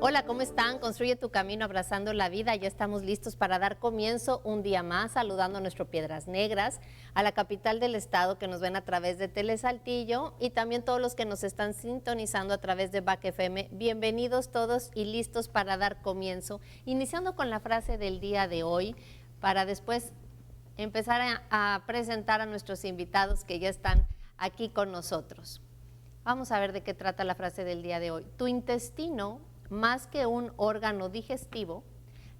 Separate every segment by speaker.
Speaker 1: Hola, ¿cómo están? Construye tu camino abrazando la vida. Ya estamos listos para dar comienzo un día más, saludando a nuestro Piedras Negras, a la capital del estado que nos ven a través de Tele Saltillo y también todos los que nos están sintonizando a través de Back FM. Bienvenidos todos y listos para dar comienzo, iniciando con la frase del día de hoy, para después empezar a presentar a nuestros invitados que ya están aquí con nosotros. Vamos a ver de qué trata la frase del día de hoy. Tu intestino, más que un órgano digestivo,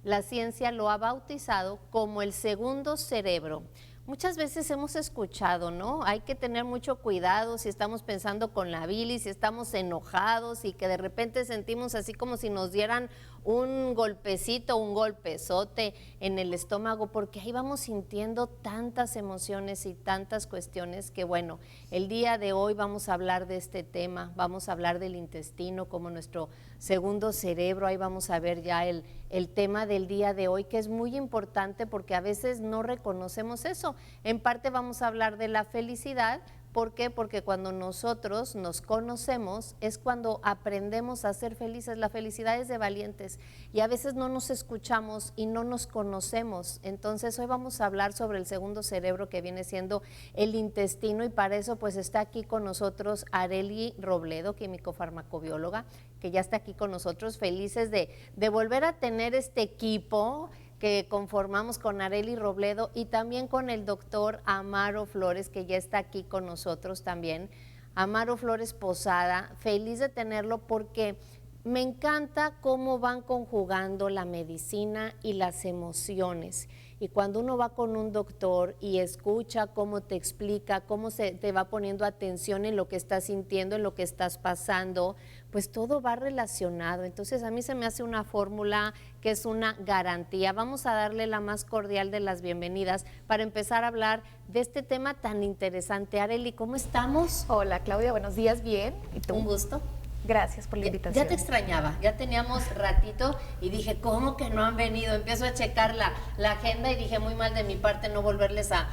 Speaker 1: la ciencia lo ha bautizado como el segundo cerebro. Muchas veces hemos escuchado, ¿no? Hay que tener mucho cuidado si estamos pensando con la bilis, si estamos enojados y que de repente sentimos así como si nos dieran un golpecito, un golpezote en el estómago, porque ahí vamos sintiendo tantas emociones y tantas cuestiones que, bueno, el día de hoy vamos a hablar de este tema, vamos a hablar del intestino como nuestro segundo cerebro. Ahí vamos a ver ya el tema del día de hoy, que es muy importante porque a veces no reconocemos eso. En parte vamos a hablar de la felicidad. ¿Por qué? Porque cuando nosotros nos conocemos es cuando aprendemos a ser felices. La felicidad es de valientes y a veces no nos escuchamos y no nos conocemos. Entonces hoy vamos a hablar sobre el segundo cerebro, que viene siendo el intestino, y para eso pues está aquí con nosotros Arely Robledo, químico farmacobióloga, que ya está aquí con nosotros, felices de volver a tener este equipo que conformamos con Arely Robledo y también con el doctor Amaro Flores, que ya está aquí con nosotros también. Amaro Flores Posada, feliz de tenerlo porque me encanta cómo van conjugando la medicina y las emociones. Y cuando uno va con un doctor y escucha cómo te explica, cómo se te va poniendo atención en lo que estás sintiendo, en lo que estás pasando, pues todo va relacionado. Entonces a mí se me hace una fórmula que es una garantía. Vamos a darle la más cordial de las bienvenidas para empezar a hablar de este tema tan interesante. Arely, ¿cómo estamos?
Speaker 2: Hola Claudia, buenos días, bien. ¿Y tú?
Speaker 1: Un gusto.
Speaker 2: Gracias por la invitación.
Speaker 1: Ya te extrañaba, ya teníamos ratito y dije, ¿cómo que no han venido? Empiezo a checar la agenda y dije, muy mal de mi parte no volverles a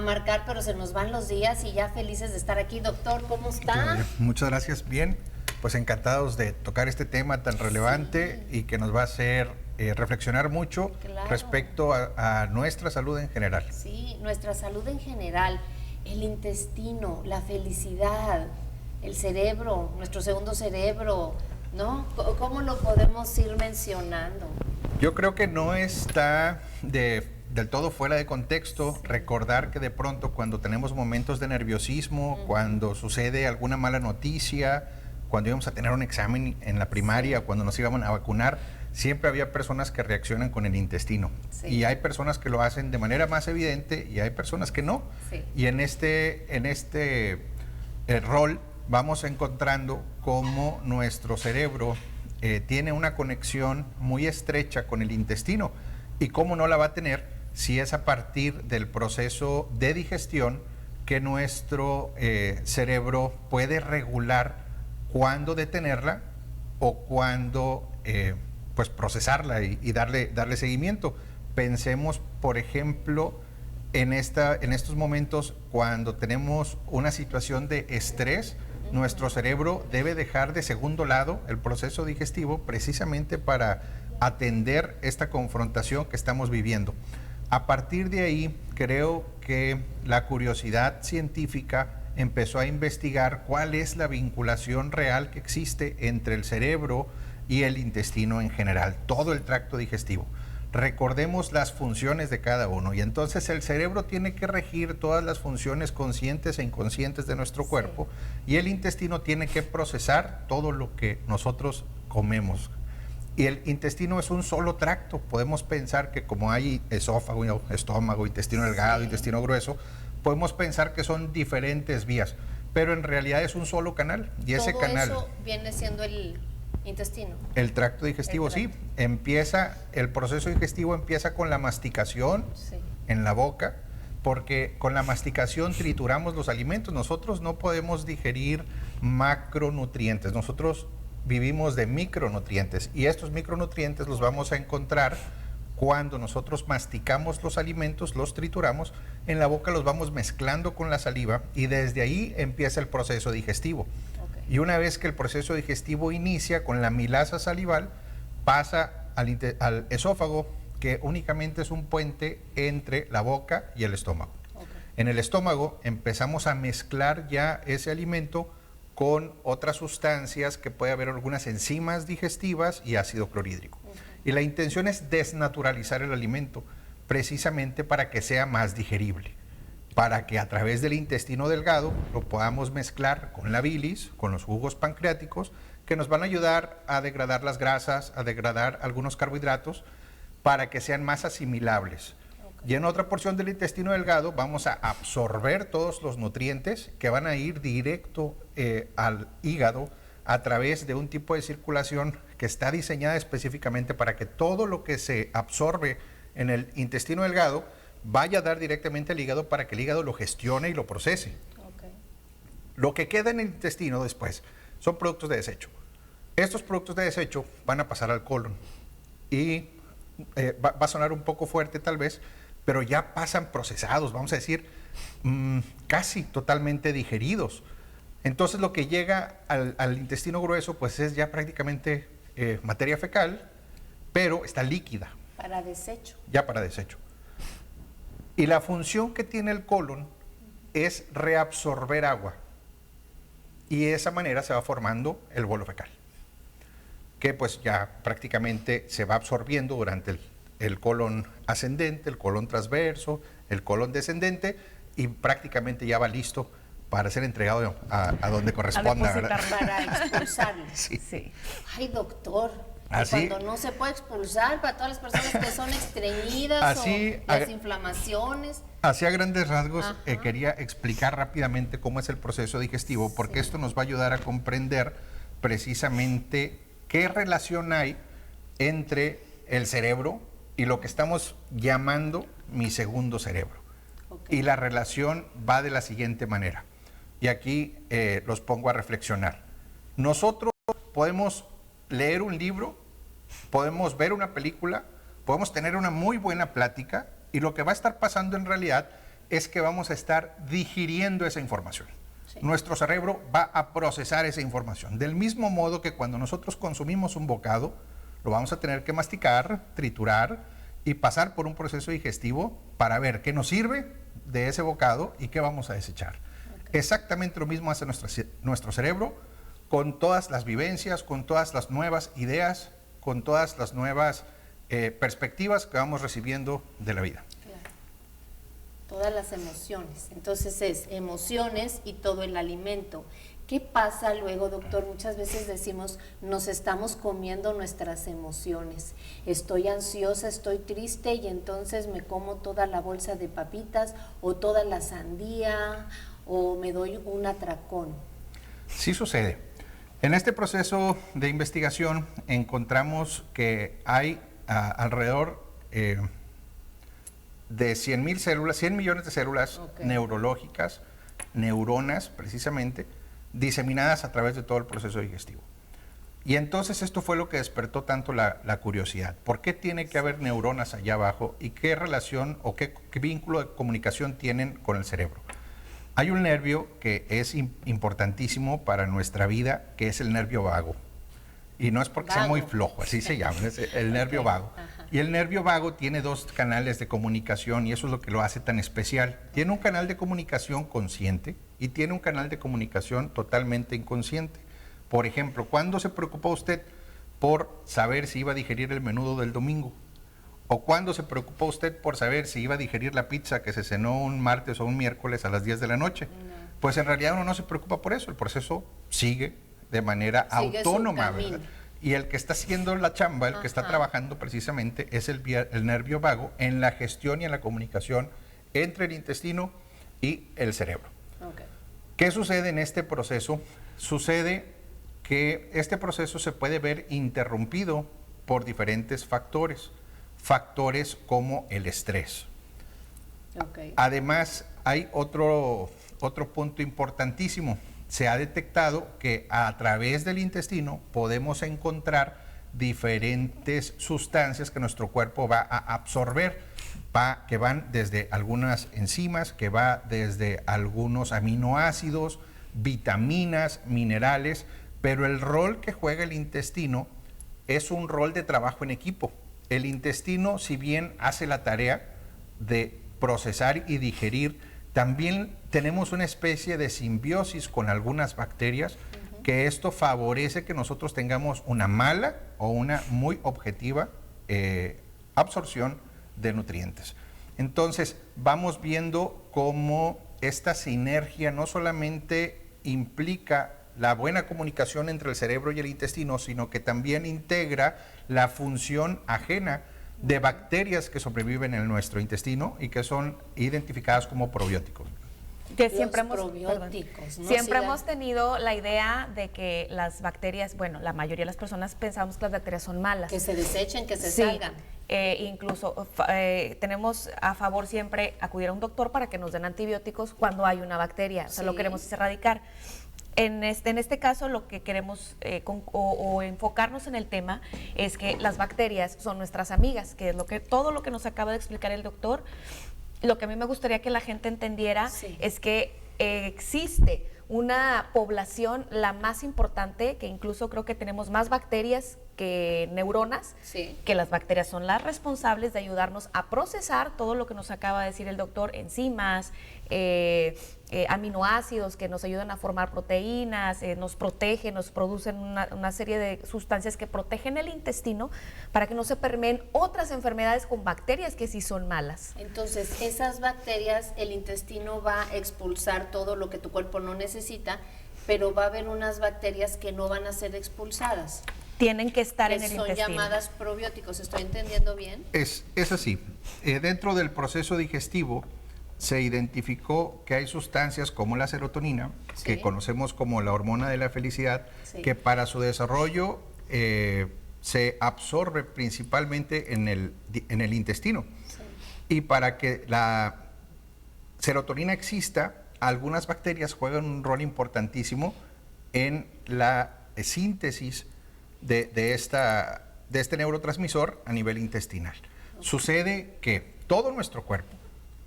Speaker 1: marcar, pero se nos van los días y ya felices de estar aquí. Doctor, ¿cómo está?
Speaker 3: Muchas gracias, bien, pues encantados de tocar este tema tan relevante y que nos va a hacer reflexionar mucho respecto a nuestra salud en general.
Speaker 1: Sí, nuestra salud en general, el intestino, la felicidad, el cerebro, nuestro segundo cerebro, ¿no? ¿Cómo lo podemos ir mencionando?
Speaker 3: Yo creo que no está del todo fuera de contexto recordar que de pronto cuando tenemos momentos de nerviosismo, cuando sucede alguna mala noticia, cuando íbamos a tener un examen en la primaria, cuando nos íbamos a vacunar, siempre había personas que reaccionan con el intestino. Y hay personas que lo hacen de manera más evidente y hay personas que no. Y en este rol vamos encontrando cómo nuestro cerebro tiene una conexión muy estrecha con el intestino y cómo no la va a tener si es a partir del proceso de digestión que nuestro cerebro puede regular cuándo detenerla o cuándo pues procesarla y darle seguimiento. Pensemos, por ejemplo, en estos momentos cuando tenemos una situación de estrés. Nuestro cerebro debe dejar de segundo lado el proceso digestivo precisamente para atender esta confrontación que estamos viviendo. A partir de ahí, creo que la curiosidad científica empezó a investigar cuál es la vinculación real que existe entre el cerebro y el intestino en general, todo el tracto digestivo. Recordemos las funciones de cada uno y entonces el cerebro tiene que regir todas las funciones conscientes e inconscientes de nuestro cuerpo y el intestino tiene que procesar todo lo que nosotros comemos. Y el intestino es un solo tracto. Podemos pensar que como hay esófago, estómago, intestino delgado, intestino grueso, podemos pensar que son diferentes vías, pero en realidad es un solo canal y ese canal
Speaker 1: eso viene siendo Intestino.
Speaker 3: El tracto digestivo, sí. El proceso digestivo empieza con la masticación en la boca, porque con la masticación trituramos los alimentos. Nosotros no podemos digerir macronutrientes, nosotros vivimos de micronutrientes, y estos micronutrientes los vamos a encontrar cuando nosotros masticamos los alimentos, los trituramos, en la boca los vamos mezclando con la saliva, y desde ahí empieza el proceso digestivo. Y una vez que el proceso digestivo inicia con la amilasa salival, pasa al esófago, que únicamente es un puente entre la boca y el estómago. En el estómago empezamos a mezclar ya ese alimento con otras sustancias, que puede haber algunas enzimas digestivas y ácido clorhídrico. Y la intención es desnaturalizar el alimento, precisamente para que sea más digerible, para que a través del intestino delgado lo podamos mezclar con la bilis, con los jugos pancreáticos, que nos van a ayudar a degradar las grasas, a degradar algunos carbohidratos, para que sean más asimilables. Y en otra porción del intestino delgado vamos a absorber todos los nutrientes que van a ir directo al hígado a través de un tipo de circulación que está diseñada específicamente para que todo lo que se absorbe en el intestino delgado vaya a dar directamente al hígado, para que el hígado lo gestione y lo procese. Lo que queda en el intestino después son productos de desecho. Estos productos de desecho van a pasar al colon, y va a sonar un poco fuerte tal vez, pero ya pasan procesados, vamos a decir, casi totalmente digeridos. Entonces lo que llega al intestino grueso pues es ya prácticamente materia fecal, pero está líquida.
Speaker 1: Para desecho.
Speaker 3: Ya para desecho. Y la función que tiene el colon es reabsorber agua, y de esa manera se va formando el bolo fecal, que pues ya prácticamente se va absorbiendo durante el colon ascendente, el colon transverso, el colon descendente, y prácticamente ya va listo para ser entregado a donde corresponda, ¿verdad?
Speaker 1: Para expulsarlo.
Speaker 3: Sí.
Speaker 1: Ay, doctor,
Speaker 3: Así,
Speaker 1: cuando no se puede expulsar, para todas las personas que son estreñidas o las inflamaciones.
Speaker 3: Así a grandes rasgos quería explicar rápidamente cómo es el proceso digestivo, porque esto nos va a ayudar a comprender precisamente qué relación hay entre el cerebro y lo que estamos llamando mi segundo cerebro. Y la relación va de la siguiente manera. Y aquí los pongo a reflexionar. Nosotros podemos leer un libro, podemos ver una película, podemos tener una muy buena plática, y lo que va a estar pasando en realidad es que vamos a estar digiriendo esa información. Nuestro cerebro va a procesar esa información. Del mismo modo que cuando nosotros consumimos un bocado, lo vamos a tener que masticar, triturar y pasar por un proceso digestivo para ver qué nos sirve de ese bocado y qué vamos a desechar. Exactamente lo mismo hace nuestro cerebro, con todas las vivencias, con todas las nuevas ideas, con todas las nuevas perspectivas que vamos recibiendo de la vida.
Speaker 1: Todas las emociones. Entonces es emociones y todo el alimento. ¿Qué pasa luego, doctor? Muchas veces decimos, nos estamos comiendo nuestras emociones. Estoy ansiosa, estoy triste, y entonces me como toda la bolsa de papitas o toda la sandía, o me doy un atracón. Sí
Speaker 3: sucede. En este proceso de investigación encontramos que hay alrededor de 100 millones de células neurológicas, neuronas precisamente, diseminadas a través de todo el proceso digestivo. Y entonces esto fue lo que despertó tanto la curiosidad. ¿Por qué tiene que haber neuronas allá abajo, y qué relación o qué vínculo de comunicación tienen con el cerebro? Hay un nervio que es importantísimo para nuestra vida, que es el nervio vago. Y no es porque sea muy flojo, así se llama, es el nervio vago. Y el nervio vago tiene dos canales de comunicación, y eso es lo que lo hace tan especial. Tiene un canal de comunicación consciente y tiene un canal de comunicación totalmente inconsciente. Por ejemplo, ¿cuándo se preocupó usted por saber si iba a digerir el menudo del domingo? ¿O cuándo se preocupó usted por saber si iba a digerir la pizza que se cenó un martes o un miércoles a las 10 de la noche? No. Pues en realidad uno no se preocupa por eso, el proceso sigue de manera autónoma, ¿verdad? Y el que está haciendo la chamba, el que está trabajando precisamente, es el nervio vago en la gestión y en la comunicación entre el intestino y el cerebro. ¿Qué sucede en este proceso? Sucede que este proceso se puede ver interrumpido por diferentes factores, factores como el estrés.
Speaker 1: Okay.
Speaker 3: Además, hay otro punto importantísimo. Se ha detectado que a través del intestino podemos encontrar diferentes sustancias que nuestro cuerpo va a absorber, que van desde algunas enzimas, que va desde algunos aminoácidos, vitaminas, minerales, pero el rol que juega el intestino es un rol de trabajo en equipo. El intestino, si bien hace la tarea de procesar y digerir, también tenemos una especie de simbiosis con algunas bacterias, que esto favorece que nosotros tengamos una mala o una muy objetiva absorción de nutrientes. Entonces, vamos viendo cómo esta sinergia no solamente implica la buena comunicación entre el cerebro y el intestino, sino que también integra la función ajena de bacterias que sobreviven en nuestro intestino y que son identificadas como probióticos.
Speaker 2: Que siempre hemos,
Speaker 1: probióticos, ¿no?
Speaker 2: siempre hemos tenido la idea de que las bacterias, bueno, la mayoría de las personas pensamos que las bacterias son malas.
Speaker 1: Que se desechen, que se salgan.
Speaker 2: Incluso tenemos a favor siempre acudir a un doctor para que nos den antibióticos cuando hay una bacteria, o sea, lo queremos erradicar. En este caso, lo que queremos o enfocarnos en el tema es que las bacterias son nuestras amigas, que es todo lo que nos acaba de explicar el doctor. Lo que a mí me gustaría que la gente entendiera es que existe una población, la más importante, que incluso creo que tenemos más bacterias que neuronas, que las bacterias son las responsables de ayudarnos a procesar todo lo que nos acaba de decir el doctor, enzimas, aminoácidos que nos ayudan a formar proteínas, nos protegen, nos producen una serie de sustancias que protegen el intestino para que no se permeen otras enfermedades con bacterias que sí son malas.
Speaker 1: Entonces, esas bacterias, el intestino va a expulsar todo lo que tu cuerpo no necesita, pero va a haber unas bacterias que no van a ser expulsadas.
Speaker 2: Tienen que estar en el intestino.
Speaker 1: Son llamadas probióticos, ¿estoy entendiendo bien?
Speaker 3: Es así. Dentro del proceso digestivo se identificó que hay sustancias como la serotonina, que conocemos como la hormona de la felicidad, que para su desarrollo se absorbe principalmente en el intestino. Y para que la serotonina exista, algunas bacterias juegan un rol importantísimo en la síntesis de este neurotransmisor a nivel intestinal. Sucede que todo nuestro cuerpo,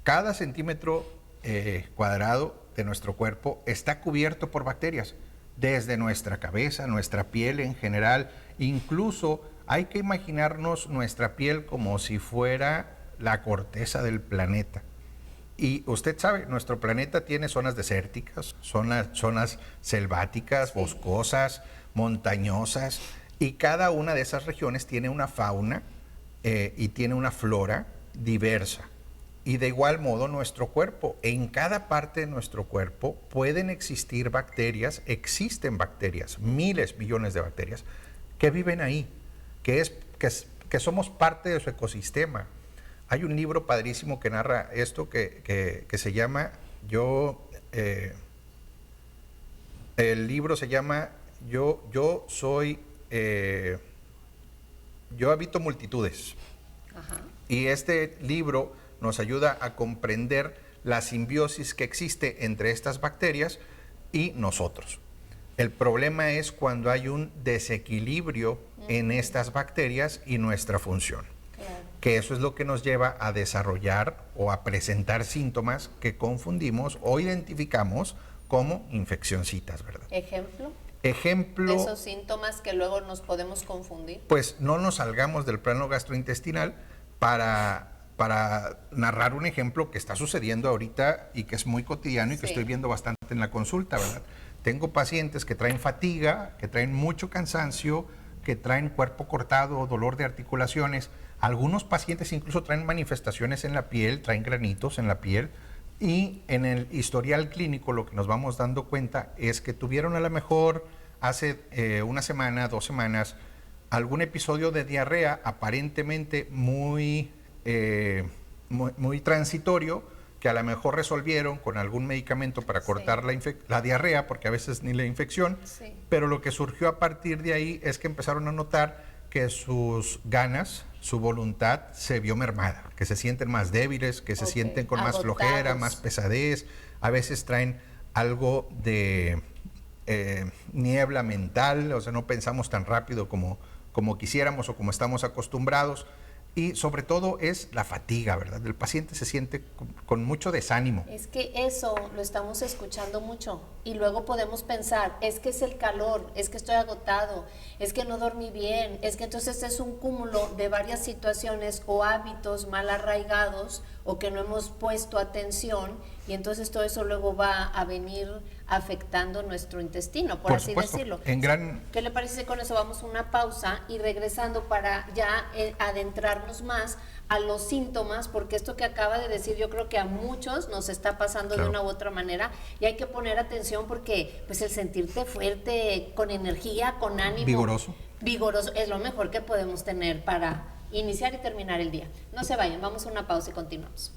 Speaker 3: cada centímetro cuadrado de nuestro cuerpo está cubierto por bacterias, desde nuestra cabeza, nuestra piel en general. Incluso hay que imaginarnos nuestra piel como si fuera la corteza del planeta. Y usted sabe, nuestro planeta tiene zonas desérticas, zonas selváticas, boscosas, montañosas, y cada una de esas regiones tiene una fauna y tiene una flora diversa. Y de igual modo nuestro cuerpo, en cada parte de nuestro cuerpo pueden existir bacterias, existen bacterias, miles, millones de bacterias que viven ahí, que somos parte de su ecosistema. Hay un libro padrísimo que narra esto que se llama, el libro se llama Yo habito multitudes.
Speaker 1: Ajá.
Speaker 3: Y este libro nos ayuda a comprender la simbiosis que existe entre estas bacterias y nosotros. El problema es cuando hay un desequilibrio en estas bacterias y nuestra función.
Speaker 1: Claro.
Speaker 3: Que eso es lo que nos lleva a desarrollar o a presentar síntomas que confundimos o identificamos como infeccioncitas, ¿verdad?
Speaker 1: Ejemplo, esos síntomas que luego nos podemos confundir.
Speaker 3: Pues no nos salgamos del plano gastrointestinal para narrar un ejemplo que está sucediendo ahorita y que es muy cotidiano y que estoy viendo bastante en la consulta, ¿verdad? Tengo pacientes que traen fatiga, que traen mucho cansancio, que traen cuerpo cortado, dolor de articulaciones. Algunos pacientes incluso traen manifestaciones en la piel, traen granitos en la piel. Y en el historial clínico lo que nos vamos dando cuenta es que tuvieron a lo mejor hace una semana, 2 semanas, algún episodio de diarrea aparentemente muy transitorio, que a lo mejor resolvieron con algún medicamento para cortar la diarrea, porque a veces ni la infección, pero lo que surgió a partir de ahí es que empezaron a notar que sus ganas, su voluntad se vio mermada, que se sienten más débiles, que se sienten con más flojera, más pesadez, a veces traen algo de niebla mental, o sea, no pensamos tan rápido como quisiéramos o como estamos acostumbrados. Y sobre todo es la fatiga, ¿verdad? El paciente se siente con mucho desánimo.
Speaker 1: Es que eso lo estamos escuchando mucho y luego podemos pensar, es que es el calor, es que estoy agotado, es que no dormí bien, es que entonces es un cúmulo de varias situaciones o hábitos mal arraigados o que no hemos puesto atención y entonces todo eso luego va a venir afectando nuestro intestino, por así
Speaker 3: supuesto,
Speaker 1: decirlo. ¿Qué le parece si con eso vamos a una pausa y regresando para ya adentrarnos más a los síntomas? Porque esto que acaba de decir yo creo que a muchos nos está pasando de una u otra manera y hay que poner atención porque pues el sentirte fuerte, con energía, con ánimo, vigoroso es lo mejor que podemos tener para iniciar y terminar el día. No se vayan, vamos a una pausa y continuamos.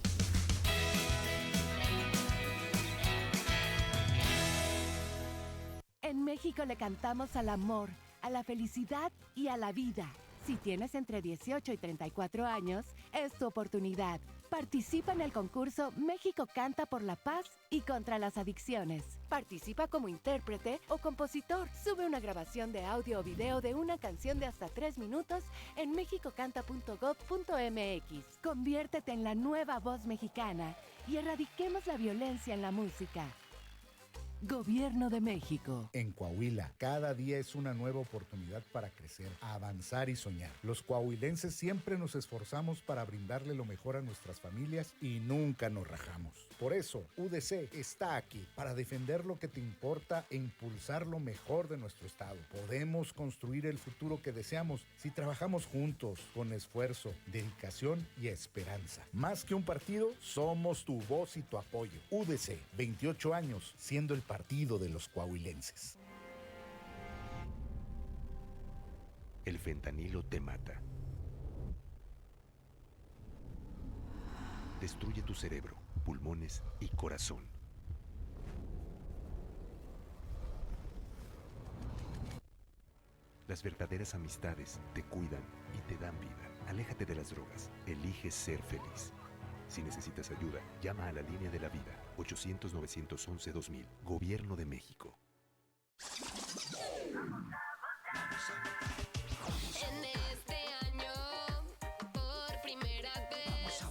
Speaker 4: En México le cantamos al amor, a la felicidad y a la vida. Si tienes entre 18 y 34 años, es tu oportunidad. Participa en el concurso México Canta por la Paz y contra las Adicciones. Participa como intérprete o compositor. Sube una grabación de audio o video de una canción de hasta 3 minutos en mexicocanta.gov.mx. Conviértete en la nueva voz mexicana y erradiquemos la violencia en la música. Gobierno de México.
Speaker 5: En Coahuila, cada día es una nueva oportunidad para crecer, avanzar y soñar. Los coahuilenses siempre nos esforzamos para brindarle lo mejor a nuestras familias y nunca nos rajamos. Por eso, UDC está aquí, para defender lo que te importa e impulsar lo mejor de nuestro estado. Podemos construir el futuro que deseamos si trabajamos juntos, con esfuerzo, dedicación y esperanza. Más que un partido, somos tu voz y tu apoyo. UDC, 28 años, siendo el partido de los coahuilenses.
Speaker 6: El fentanilo te mata. Destruye tu cerebro, pulmones y corazón. Las verdaderas amistades te cuidan y te dan vida. Aléjate de las drogas. Elige ser feliz. Si necesitas ayuda, llama a la línea de la vida, 800-911-2000, Gobierno de México.
Speaker 7: En este año, por primera vez,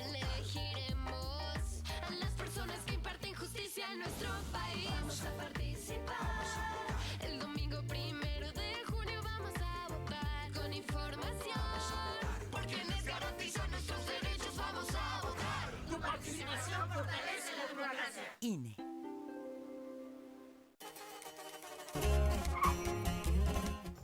Speaker 7: elegiremos a las personas que imparten justicia en nuestro país. Vamos a participar. El domingo 1 de junio vamos a votar con información, porque les garantiza nuestros derechos. Vamos a votar. Tu participación fortalece la democracia.
Speaker 4: INE.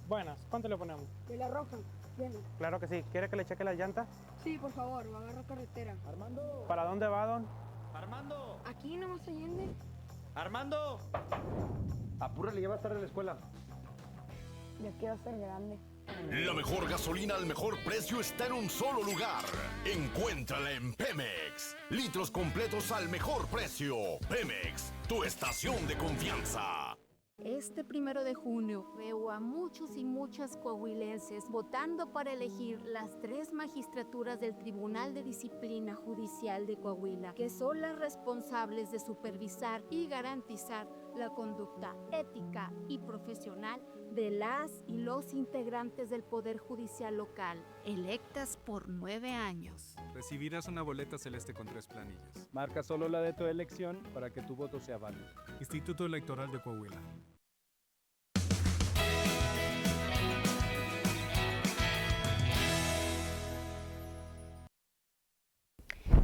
Speaker 8: Buenas, ¿cuánto le ponemos?
Speaker 9: De la roja, lleno.
Speaker 8: Claro que sí. ¿Quiere que le cheque las llantas?
Speaker 9: Sí, por favor, agarra carretera.
Speaker 8: Armando. ¿Para dónde va, don?
Speaker 10: Armando.
Speaker 9: Aquí nomás Allende.
Speaker 10: Armando. Apúrale, ya va a estar en la escuela.
Speaker 9: Ya quiero ser grande.
Speaker 11: La mejor gasolina al mejor precio está en un solo lugar. Encuéntrala en Pemex. Litros completos al mejor precio. Pemex, tu estación de confianza.
Speaker 12: Este 1 de junio veo a muchos y muchas coahuilenses votando para elegir las 3 magistraturas del Tribunal de Disciplina Judicial de Coahuila, que son las responsables de supervisar y garantizar la conducta ética y profesional de las y los integrantes del Poder Judicial local, electas por 9 años.
Speaker 13: Recibirás una boleta celeste con 3 planillas.
Speaker 8: Marca solo la de tu elección para que tu voto sea válido.
Speaker 13: Instituto Electoral de Coahuila.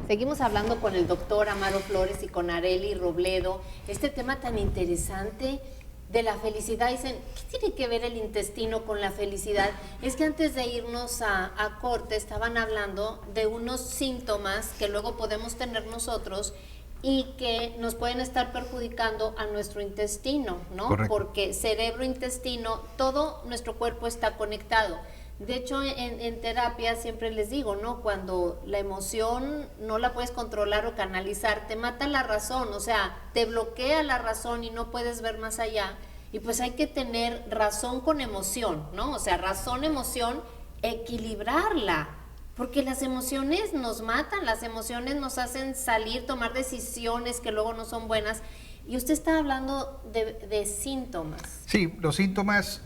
Speaker 1: Seguimos hablando con el doctor Amaro Flores y con Arely Robledo. Este tema tan interesante de la felicidad. Dicen, ¿qué tiene que ver el intestino con la felicidad? Es que antes de irnos a corte estaban hablando de unos síntomas que luego podemos tener nosotros y que nos pueden estar perjudicando a nuestro intestino, ¿no?
Speaker 3: Correcto.
Speaker 1: Porque cerebro, intestino, todo nuestro cuerpo está conectado. De hecho, en terapia siempre les digo, ¿no? Cuando la emoción no la puedes controlar o canalizar, te mata la razón, o sea, te bloquea la razón y no puedes ver más allá. Y pues hay que tener razón con emoción, ¿no? O sea, razón, emoción, equilibrarla. Porque las emociones nos matan, las emociones nos hacen salir, tomar decisiones que luego no son buenas. Y usted está hablando de síntomas.
Speaker 3: Sí, los síntomas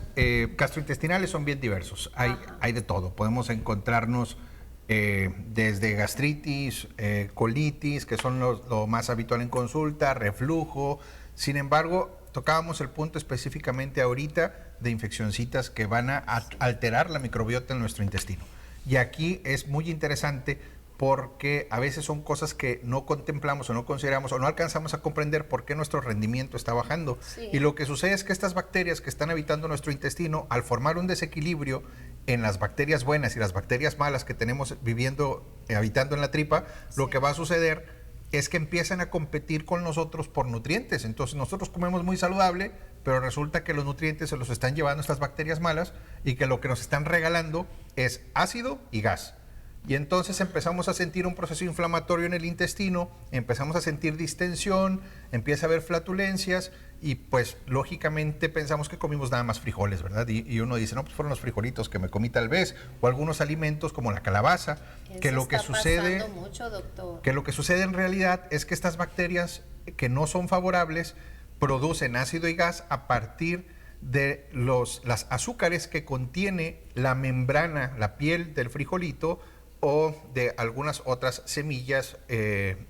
Speaker 3: gastrointestinales son bien diversos. Hay de todo. Podemos encontrarnos desde gastritis, colitis, que son lo más habitual en consulta, reflujo. Sin embargo, tocábamos el punto específicamente ahorita de infeccioncitas que van a alterar la microbiota en nuestro intestino. Y aquí es muy interesante porque a veces son cosas que no contemplamos o no consideramos o no alcanzamos a comprender por qué nuestro rendimiento está bajando. Sí. Y lo que sucede es que estas bacterias que están habitando nuestro intestino, al formar un desequilibrio en las bacterias buenas y las bacterias malas que tenemos habitando en la tripa, sí, lo que va a suceder es que empiezan a competir con nosotros por nutrientes. Entonces nosotros comemos muy saludable, pero resulta que los nutrientes se los están llevando estas bacterias malas y que lo que nos están regalando es ácido y gas. Y entonces empezamos a sentir un proceso inflamatorio en el intestino, empezamos a sentir distensión, empieza a haber flatulencias y pues lógicamente pensamos que comimos nada más frijoles, ¿verdad? Y uno dice, no, pues fueron los frijolitos que me comí tal vez, o algunos alimentos como la calabaza, que lo que sucede,
Speaker 1: mucho, doctor.
Speaker 3: Que lo que sucede en realidad es que estas bacterias que no son favorables producen ácido y gas a partir de las azúcares que contiene la membrana, la piel del frijolito, o de algunas otras semillas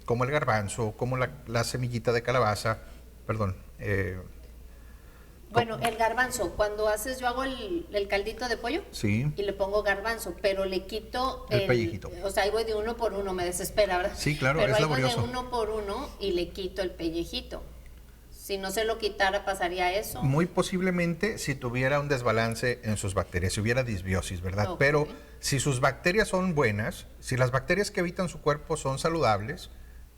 Speaker 3: como el garbanzo, como la semillita de calabaza, perdón.
Speaker 1: Bueno, el garbanzo, cuando yo hago el caldito de pollo,
Speaker 3: sí,
Speaker 1: y le pongo garbanzo, pero le quito
Speaker 3: el pellejito.
Speaker 1: O sea, ahí voy de uno por uno, me desespera, ¿verdad?
Speaker 3: Sí, claro,
Speaker 1: pero
Speaker 3: es
Speaker 1: ahí
Speaker 3: laborioso.
Speaker 1: Voy de uno por uno y le quito el pellejito. Si no se lo quitara, ¿pasaría eso?
Speaker 3: Muy posiblemente si tuviera un desbalance en sus bacterias, si hubiera disbiosis, ¿verdad? Okay. Pero si sus bacterias son buenas, si las bacterias que habitan su cuerpo son saludables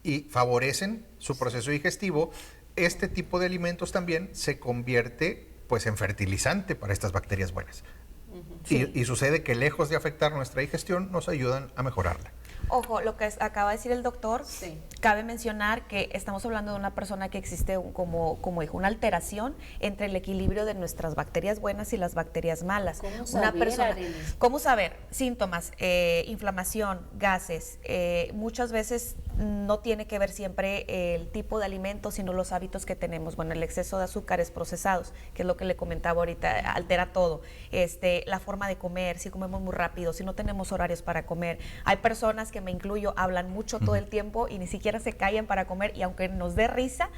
Speaker 3: y favorecen su proceso digestivo, este tipo de alimentos también se convierte pues en fertilizante para estas bacterias buenas. Sí. Y sucede que lejos de afectar nuestra digestión, nos ayudan a mejorarla.
Speaker 2: Ojo, lo que acaba de decir el doctor,
Speaker 1: sí,
Speaker 2: cabe mencionar que estamos hablando de una persona que existe como dijo, una alteración entre el equilibrio de nuestras bacterias buenas y las bacterias malas.
Speaker 1: ¿Cómo saber,
Speaker 2: ¿Cómo saber? Síntomas, inflamación, gases, muchas veces no tiene que ver siempre el tipo de alimento, sino los hábitos que tenemos. Bueno, el exceso de azúcares procesados, que es lo que le comentaba ahorita, altera todo. La forma de comer, si comemos muy rápido, si no tenemos horarios para comer. Hay personas que, me incluyo, hablan mucho todo el tiempo y ni siquiera se callan para comer, y aunque nos dé risa,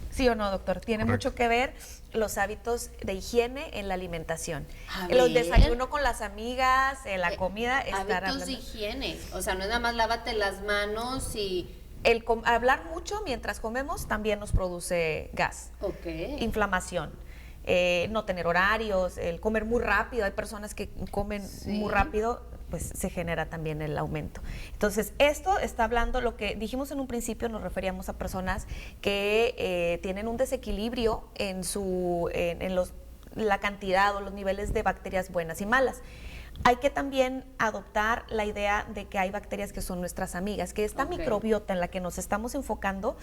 Speaker 2: ¿sí o no, doctor? Tiene
Speaker 3: Correcto.
Speaker 2: mucho que ver los hábitos de higiene en la alimentación. Los desayunos con las amigas, la comida, estar
Speaker 1: hábitos de higiene, o sea, no es nada más lávate las manos y...
Speaker 2: hablar mucho mientras comemos también nos produce gas, inflamación. No tener horarios, el comer muy rápido, hay personas que comen muy rápido, pues se genera también el aumento. Entonces, esto está hablando, lo que dijimos en un principio, nos referíamos a personas que tienen un desequilibrio en la cantidad o los niveles de bacterias buenas y malas. Hay que también adoptar la idea de que hay bacterias que son nuestras amigas, que esta microbiota en la que nos estamos enfocando,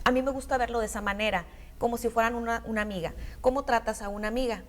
Speaker 2: a mí me gusta verlo de esa manera, como si fueran una amiga. ¿Cómo tratas a una amiga?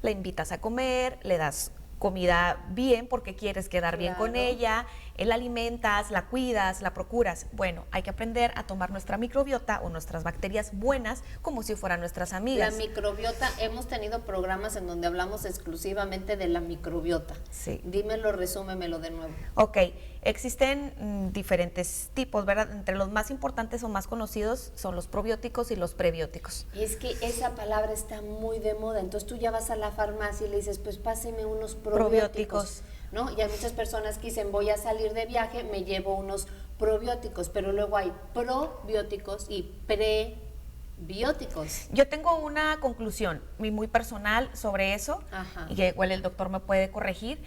Speaker 2: La invitas a comer, le das comida bien porque quieres quedar bien con ella, la alimentas, la cuidas, la procuras. Bueno, hay que aprender a tomar nuestra microbiota o nuestras bacterias buenas como si fueran nuestras amigas.
Speaker 1: La microbiota, hemos tenido programas en donde hablamos exclusivamente de la microbiota.
Speaker 2: Sí.
Speaker 1: Dímelo, resúmemelo de nuevo.
Speaker 2: Ok, existen diferentes tipos, ¿verdad? Entre los más importantes o más conocidos son los probióticos y los prebióticos.
Speaker 1: Y es que esa palabra está muy de moda, entonces tú ya vas a la farmacia y le dices, pues páseme unos probióticos. ¿No? Y hay muchas personas que dicen, voy a salir de viaje, me llevo unos probióticos, pero luego hay probióticos y prebióticos.
Speaker 2: Yo tengo una conclusión muy personal sobre eso, y que igual el doctor me puede corregir.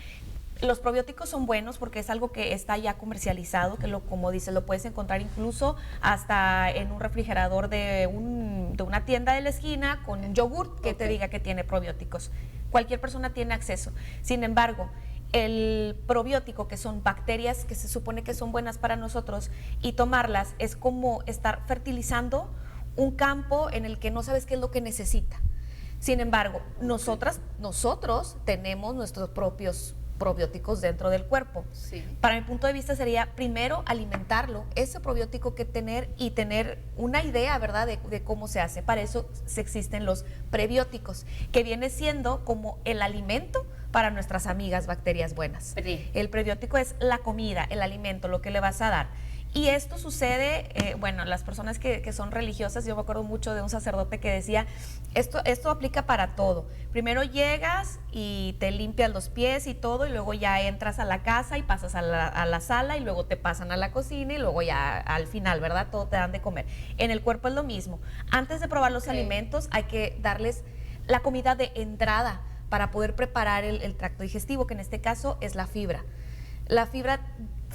Speaker 2: Los probióticos son buenos porque es algo que está ya comercializado, que como dice, lo puedes encontrar incluso hasta en un refrigerador de una tienda de la esquina con un yogurt que te diga que tiene probióticos. Cualquier persona tiene acceso. Sin embargo, el probiótico, que son bacterias que se supone que son buenas para nosotros, y tomarlas es como estar fertilizando un campo en el que no sabes qué es lo que necesita. Sin embargo, nosotros tenemos nuestros propios probióticos dentro del cuerpo.
Speaker 1: Sí.
Speaker 2: Para mi punto de vista sería primero alimentarlo, ese probiótico que tener y tener una idea, ¿verdad?, de cómo se hace. Para eso existen los prebióticos, que viene siendo como el alimento para nuestras amigas bacterias buenas. El prebiótico es la comida, el alimento, lo que le vas a dar. Y esto sucede, bueno, las personas que son religiosas, yo me acuerdo mucho de un sacerdote que decía, esto aplica para todo. Primero llegas y te limpias los pies y todo, y luego ya entras a la casa y pasas a la sala, y luego te pasan a la cocina, y luego ya al final, ¿verdad? Todo te dan de comer. En el cuerpo es lo mismo. Antes de probar los alimentos hay que darles la comida de entrada para poder preparar el tracto digestivo, que en este caso es la fibra. La fibra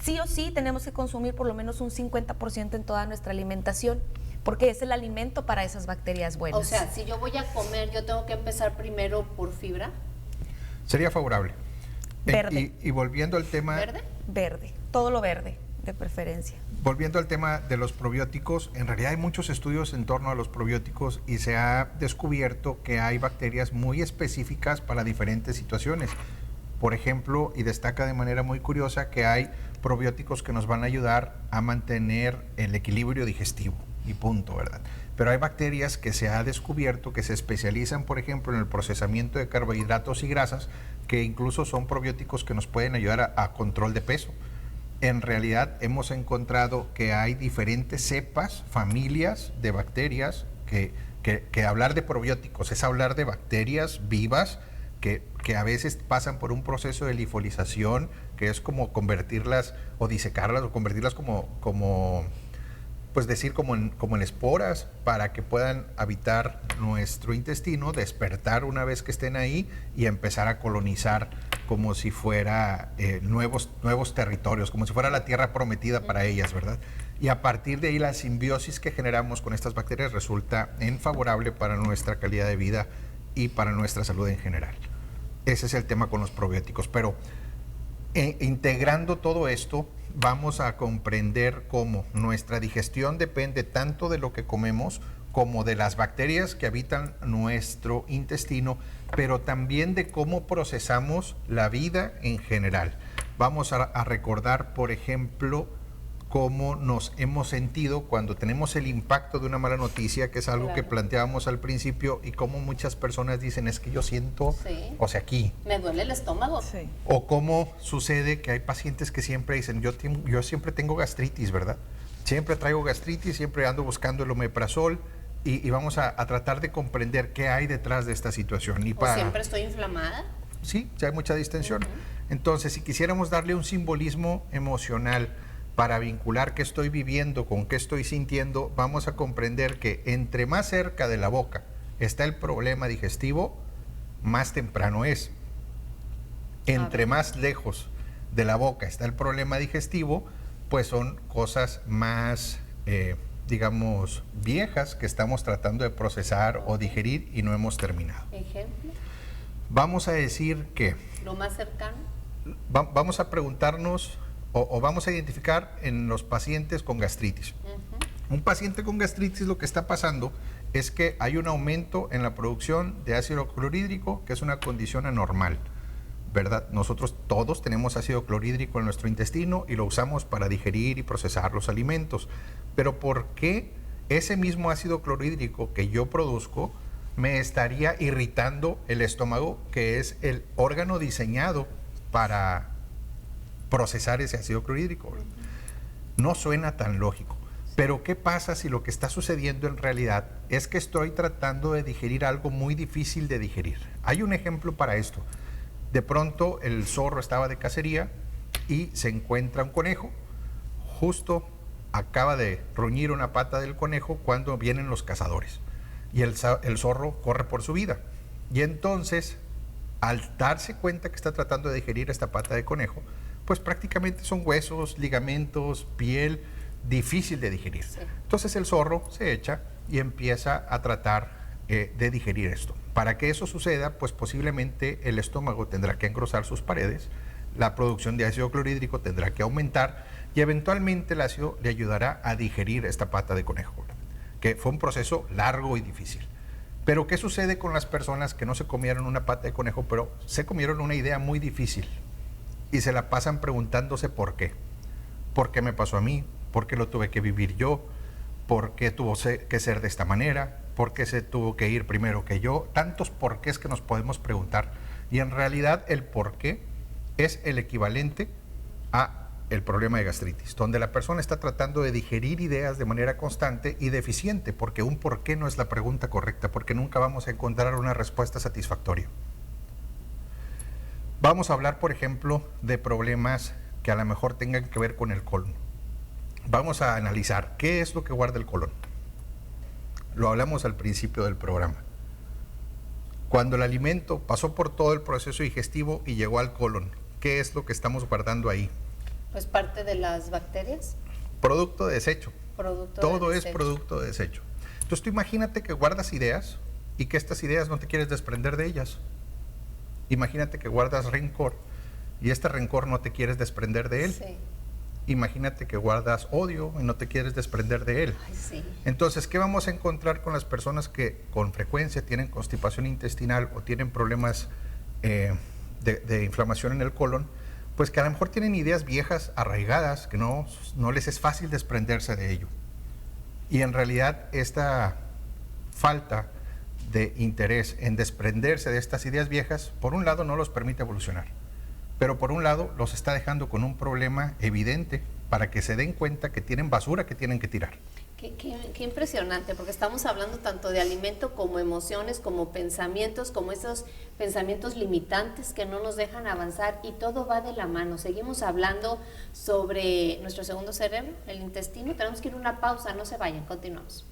Speaker 2: sí o sí tenemos que consumir por lo menos un 50% en toda nuestra alimentación, porque es el alimento para esas bacterias buenas.
Speaker 1: O sea, si yo voy a comer, yo tengo que empezar primero por fibra.
Speaker 3: Sería favorable.
Speaker 2: Verde.
Speaker 3: Y volviendo al tema...
Speaker 1: ¿Verde?
Speaker 2: Verde, todo lo verde, de preferencia.
Speaker 3: Volviendo al tema de los probióticos, en realidad hay muchos estudios en torno a los probióticos y se ha descubierto que hay bacterias muy específicas para diferentes situaciones. Por ejemplo, y destaca de manera muy curiosa que hay probióticos que nos van a ayudar a mantener el equilibrio digestivo y punto, ¿verdad? Pero hay bacterias que se ha descubierto que se especializan, por ejemplo, en el procesamiento de carbohidratos y grasas, que incluso son probióticos que nos pueden ayudar a control de peso. En realidad hemos encontrado que hay diferentes cepas, familias de bacterias, que hablar de probióticos es hablar de bacterias vivas que a veces pasan por un proceso de lifolización, que es como convertirlas o disecarlas o convertirlas como en esporas para que puedan habitar nuestro intestino, despertar una vez que estén ahí y empezar a colonizar como si fuera nuevos territorios, como si fuera la tierra prometida para ellas, ¿verdad? Y a partir de ahí la simbiosis que generamos con estas bacterias resulta favorable para nuestra calidad de vida y para nuestra salud en general. Ese es el tema con los probióticos, pero integrando todo esto, vamos a comprender cómo nuestra digestión depende tanto de lo que comemos como de las bacterias que habitan nuestro intestino, pero también de cómo procesamos la vida en general. Vamos a recordar, por ejemplo, cómo nos hemos sentido cuando tenemos el impacto de una mala noticia, que es algo que planteábamos al principio, y cómo muchas personas dicen, es que yo siento, o sea, aquí.
Speaker 1: Me duele el estómago.
Speaker 2: Sí.
Speaker 3: O cómo sucede que hay pacientes que siempre dicen, yo siempre tengo gastritis, ¿verdad? Siempre traigo gastritis, siempre ando buscando el omeprazol, y vamos a tratar de comprender qué hay detrás de esta situación. Y
Speaker 1: ¿O siempre estoy inflamada?
Speaker 3: Sí, ya hay mucha distensión. Entonces, si quisiéramos darle un simbolismo emocional para vincular qué estoy viviendo con qué estoy sintiendo, vamos a comprender que entre más cerca de la boca está el problema digestivo, más temprano es. Entre más lejos de la boca está el problema digestivo, pues son cosas más, digamos, viejas que estamos tratando de procesar o digerir y no hemos terminado.
Speaker 1: ¿Ejemplo?
Speaker 3: Vamos a decir que...
Speaker 1: ¿Lo más cercano?
Speaker 3: Vamos a preguntarnos... O vamos a identificar en los pacientes con gastritis. Un paciente con gastritis, lo que está pasando es que hay un aumento en la producción de ácido clorhídrico, que es una condición anormal, ¿verdad? Nosotros todos tenemos ácido clorhídrico en nuestro intestino y lo usamos para digerir y procesar los alimentos. Pero ¿por qué ese mismo ácido clorhídrico que yo produzco me estaría irritando el estómago, que es el órgano diseñado para procesar ese ácido clorhídrico? No suena tan lógico, pero ¿qué pasa si lo que está sucediendo en realidad es que estoy tratando de digerir algo muy difícil de digerir? Hay un ejemplo para esto. De pronto el zorro estaba de cacería y se encuentra un conejo, justo acaba de ruñir una pata del conejo cuando vienen los cazadores y el zorro corre por su vida, y entonces al darse cuenta que está tratando de digerir esta pata de conejo, pues prácticamente son huesos, ligamentos, piel, difícil de digerir. Sí. Entonces el zorro se echa y empieza a tratar de digerir esto. Para que eso suceda, pues posiblemente el estómago tendrá que engrosar sus paredes, la producción de ácido clorhídrico tendrá que aumentar y eventualmente el ácido le ayudará a digerir esta pata de conejo, que fue un proceso largo y difícil. Pero ¿qué sucede con las personas que no se comieron una pata de conejo, pero se comieron una idea muy difícil y se la pasan preguntándose por qué? ¿Por qué me pasó a mí? ¿Por qué lo tuve que vivir yo? ¿Por qué tuvo que ser de esta manera? ¿Por qué se tuvo que ir primero que yo? Tantos porqués que nos podemos preguntar. Y en realidad el porqué es el equivalente a el problema de gastritis, donde la persona está tratando de digerir ideas de manera constante y deficiente, porque un por qué no es la pregunta correcta, porque nunca vamos a encontrar una respuesta satisfactoria. Vamos a hablar, por ejemplo, de problemas que a lo mejor tengan que ver con el colon. Vamos a analizar qué es lo que guarda el colon. Lo hablamos al principio del programa. Cuando el alimento pasó por todo el proceso digestivo y llegó al colon, ¿qué es lo que estamos guardando ahí?
Speaker 1: Pues parte de las bacterias.
Speaker 3: Producto de desecho. Todo es
Speaker 1: desecho.
Speaker 3: producto de desecho. Entonces tú imagínate que guardas ideas y que estas ideas no te quieres desprender de ellas. Imagínate que guardas rencor y este rencor no te quieres desprender de él.
Speaker 1: Sí.
Speaker 3: Imagínate que guardas odio y no te quieres desprender de él.
Speaker 1: Ay, sí.
Speaker 3: Entonces, ¿qué vamos a encontrar con las personas que con frecuencia tienen constipación intestinal o tienen problemas de inflamación en el colon? Pues que a lo mejor tienen ideas viejas, arraigadas, que no les es fácil desprenderse de ello. Y en realidad esta falta de interés en desprenderse de estas ideas viejas, por un lado no los permite evolucionar, pero por un lado los está dejando con un problema evidente para que se den cuenta que tienen basura que tienen que tirar.
Speaker 1: Qué impresionante, porque estamos hablando tanto de alimento como emociones, como pensamientos, como esos pensamientos limitantes que no nos dejan avanzar y todo va de la mano. Seguimos hablando sobre nuestro segundo cerebro, el intestino. Tenemos que ir a una pausa, no se vayan, continuamos.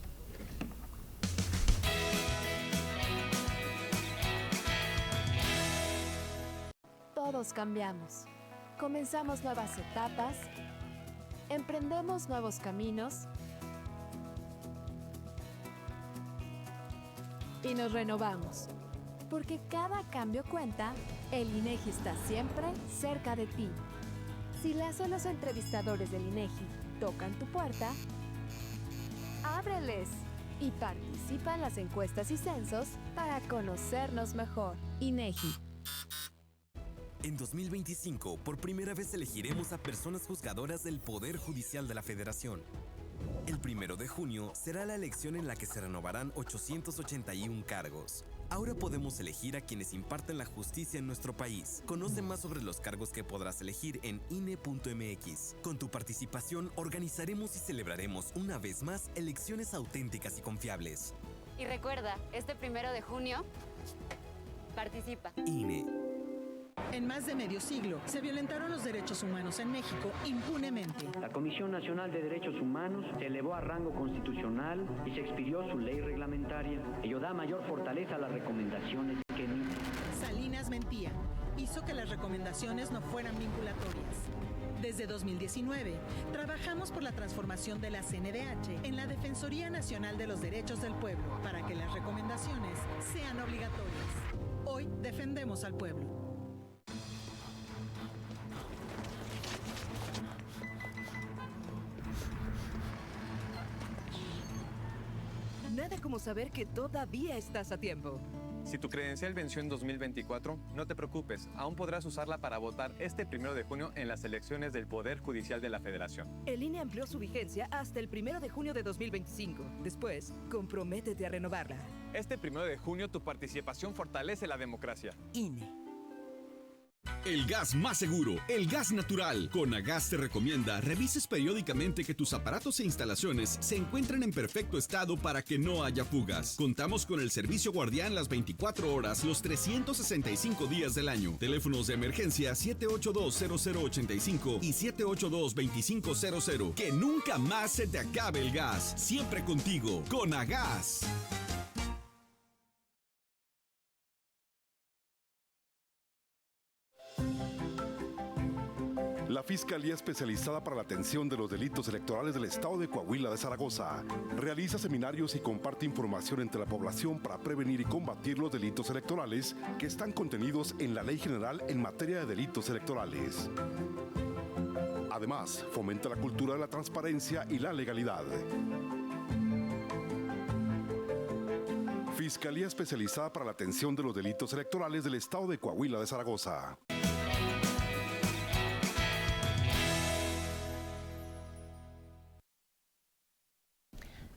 Speaker 14: Todos cambiamos. Comenzamos nuevas etapas, emprendemos nuevos caminos y nos renovamos. Porque cada cambio cuenta, el INEGI está siempre cerca de ti. Si las o los entrevistadores del INEGI tocan tu puerta, ábreles y participa en las encuestas y censos para conocernos mejor. INEGI.
Speaker 15: En 2025, por primera vez elegiremos a personas juzgadoras del Poder Judicial de la Federación. El 1 de junio será la elección en la que se renovarán 881 cargos. Ahora podemos elegir a quienes imparten la justicia en nuestro país. Conoce más sobre los cargos que podrás elegir en INE.mx. Con tu participación, organizaremos y celebraremos una vez más elecciones auténticas y confiables.
Speaker 16: Y recuerda, este 1 de junio, participa.
Speaker 15: INE.
Speaker 17: En más de medio siglo, se violentaron los derechos humanos en México impunemente.
Speaker 18: La Comisión Nacional de Derechos Humanos se elevó a rango constitucional y se expidió su ley reglamentaria. Ello da mayor fortaleza a las recomendaciones que emite.
Speaker 17: Salinas mentía. Hizo que las recomendaciones no fueran vinculatorias. Desde 2019, trabajamos por la transformación de la CNDH en la Defensoría Nacional de los Derechos del Pueblo para que las recomendaciones sean obligatorias. Hoy defendemos al pueblo.
Speaker 19: Nada como saber que todavía estás a tiempo.
Speaker 13: Si tu credencial venció en 2024, no te preocupes, aún podrás usarla para votar este 1 de junio en las elecciones del Poder Judicial de la Federación.
Speaker 19: El INE amplió su vigencia hasta el 1 de junio de 2025. Después, comprométete a renovarla.
Speaker 13: Este 1 de junio tu participación fortalece la democracia.
Speaker 19: INE.
Speaker 20: El gas más seguro, el gas natural. Conagas te recomienda revises periódicamente que tus aparatos e instalaciones se encuentren en perfecto estado para que no haya fugas. Contamos con el servicio guardián las 24 horas, los 365 días del año. Teléfonos de emergencia 782-0085 y 782-2500. Que nunca más se te acabe el gas. Siempre contigo, Conagas.
Speaker 21: La Fiscalía Especializada para la Atención de los Delitos Electorales del Estado de Coahuila de Zaragoza realiza seminarios y comparte información entre la población para prevenir y combatir los delitos electorales que están contenidos en la Ley General en materia de delitos electorales. Además, fomenta la cultura de la transparencia y la legalidad. Fiscalía Especializada para la Atención de los Delitos Electorales del Estado de Coahuila de Zaragoza.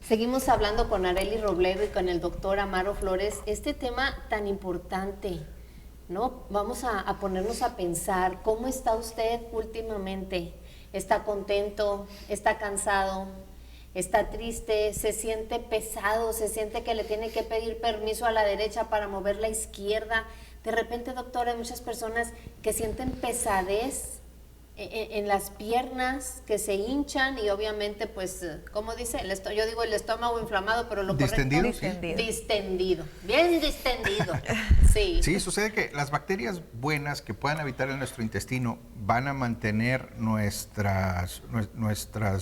Speaker 1: Seguimos hablando con Arely Robledo y con el doctor Amaro Flores, este tema tan importante, ¿no? Vamos a ponernos a pensar, ¿cómo está usted últimamente? ¿Está contento? ¿Está cansado? ¿Está triste? ¿Se siente pesado? ¿Se siente que le tiene que pedir permiso a la derecha para mover la izquierda? De repente, doctor, hay muchas personas que sienten pesadez en las piernas, que se hinchan y obviamente, pues, ¿cómo dice? Yo digo el estómago inflamado, pero lo
Speaker 3: ¿Distendido?
Speaker 1: correcto...
Speaker 3: Distendido.
Speaker 1: Distendido. Bien distendido. Sí.
Speaker 3: Sí, sucede que las bacterias buenas que puedan habitar en nuestro intestino van a mantener nuestras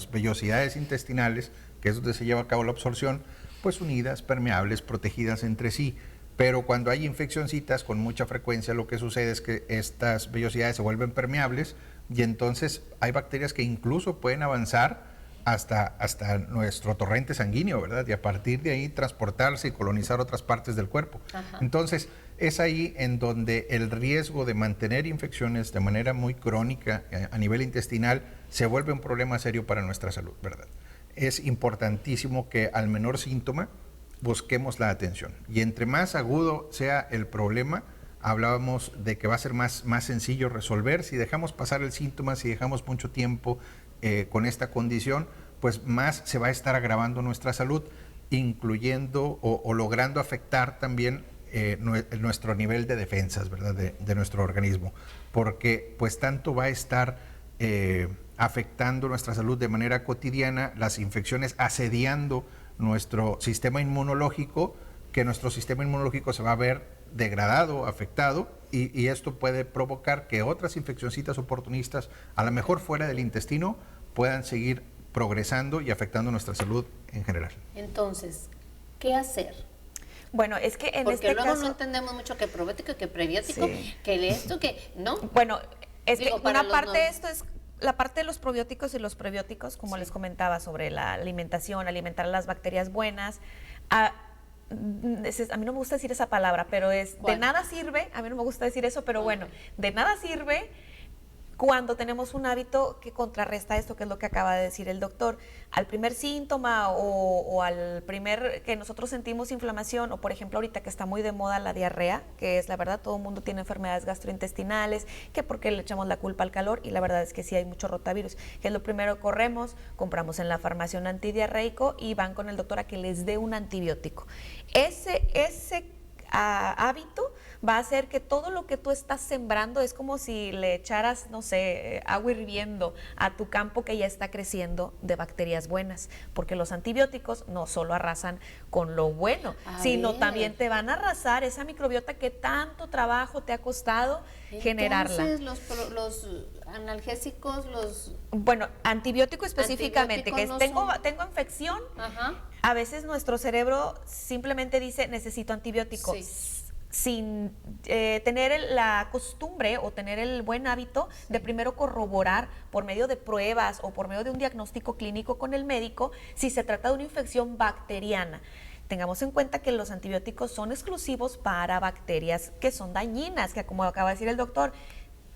Speaker 3: vellosidades intestinales, que es donde se lleva a cabo la absorción, pues unidas, permeables, protegidas entre sí. Pero cuando hay infeccioncitas, con mucha frecuencia lo que sucede es que estas vellosidades se vuelven permeables y entonces hay bacterias que incluso pueden avanzar hasta nuestro torrente sanguíneo, ¿verdad? Y a partir de ahí transportarse y colonizar otras partes del cuerpo. Ajá. Entonces, es ahí en donde el riesgo de mantener infecciones de manera muy crónica a nivel intestinal se vuelve un problema serio para nuestra salud, ¿verdad? Es importantísimo que al menor síntoma busquemos la atención. Y entre más agudo sea el problema, hablábamos de que va a ser más sencillo resolver. Si dejamos pasar el síntoma, si dejamos mucho tiempo con esta condición, pues más se va a estar agravando nuestra salud, incluyendo o logrando afectar también nuestro nivel de defensas, ¿verdad? De nuestro organismo, porque pues tanto va a estar afectando nuestra salud de manera cotidiana, las infecciones asediando nuestro sistema inmunológico, que nuestro sistema inmunológico se va a ver degradado, afectado, y esto puede provocar que otras infeccioncitas oportunistas, a lo mejor fuera del intestino, puedan seguir progresando y afectando nuestra salud en general.
Speaker 1: Entonces, ¿qué hacer?
Speaker 2: Bueno, es que en
Speaker 1: porque
Speaker 2: este
Speaker 1: luego
Speaker 2: caso...
Speaker 1: no entendemos mucho que probiótico, que prebiótico,
Speaker 2: Sí.
Speaker 1: que esto, que... ¿no?
Speaker 2: Bueno, es
Speaker 1: Digo,
Speaker 2: que
Speaker 1: para
Speaker 2: una
Speaker 1: los
Speaker 2: parte
Speaker 1: no-
Speaker 2: de esto es la parte de los probióticos y los prebióticos, como les comentaba, sobre la alimentación, alimentar a las bacterias buenas. A mí no me gusta decir esa palabra, pero es de
Speaker 1: ¿Cuál?
Speaker 2: nada sirve, a mí no me gusta decir eso, pero bueno, de nada sirve cuando tenemos un hábito que contrarresta esto, que es lo que acaba de decir el doctor. Al primer síntoma o al primer que nosotros sentimos inflamación, o por ejemplo ahorita que está muy de moda la diarrea, que es la verdad, todo el mundo tiene enfermedades gastrointestinales, que porque le echamos la culpa al calor, y la verdad es que sí hay mucho rotavirus, que es lo primero, corremos, compramos en la farmacia un antidiarreico y van con el doctor a que les dé un antibiótico. Ese hábito va a hacer que todo lo que tú estás sembrando es como si le echaras, no sé, agua hirviendo a tu campo que ya está creciendo de bacterias buenas, porque los antibióticos no solo arrasan con lo bueno, sino también te van a arrasar esa microbiota que tanto trabajo te ha costado generarla.
Speaker 1: Entonces, los analgésicos, los...
Speaker 2: Bueno, antibiótico específicamente, que es,
Speaker 1: Antibióticos no
Speaker 2: tengo infección,
Speaker 1: Ajá.
Speaker 2: a veces nuestro cerebro simplemente dice necesito antibiótico.
Speaker 1: Sí.
Speaker 2: Sin tener la costumbre o tener el buen hábito de primero corroborar por medio de pruebas o por medio de un diagnóstico clínico con el médico si se trata de una infección bacteriana. Tengamos en cuenta que los antibióticos son exclusivos para bacterias que son dañinas, que como acaba de decir el doctor,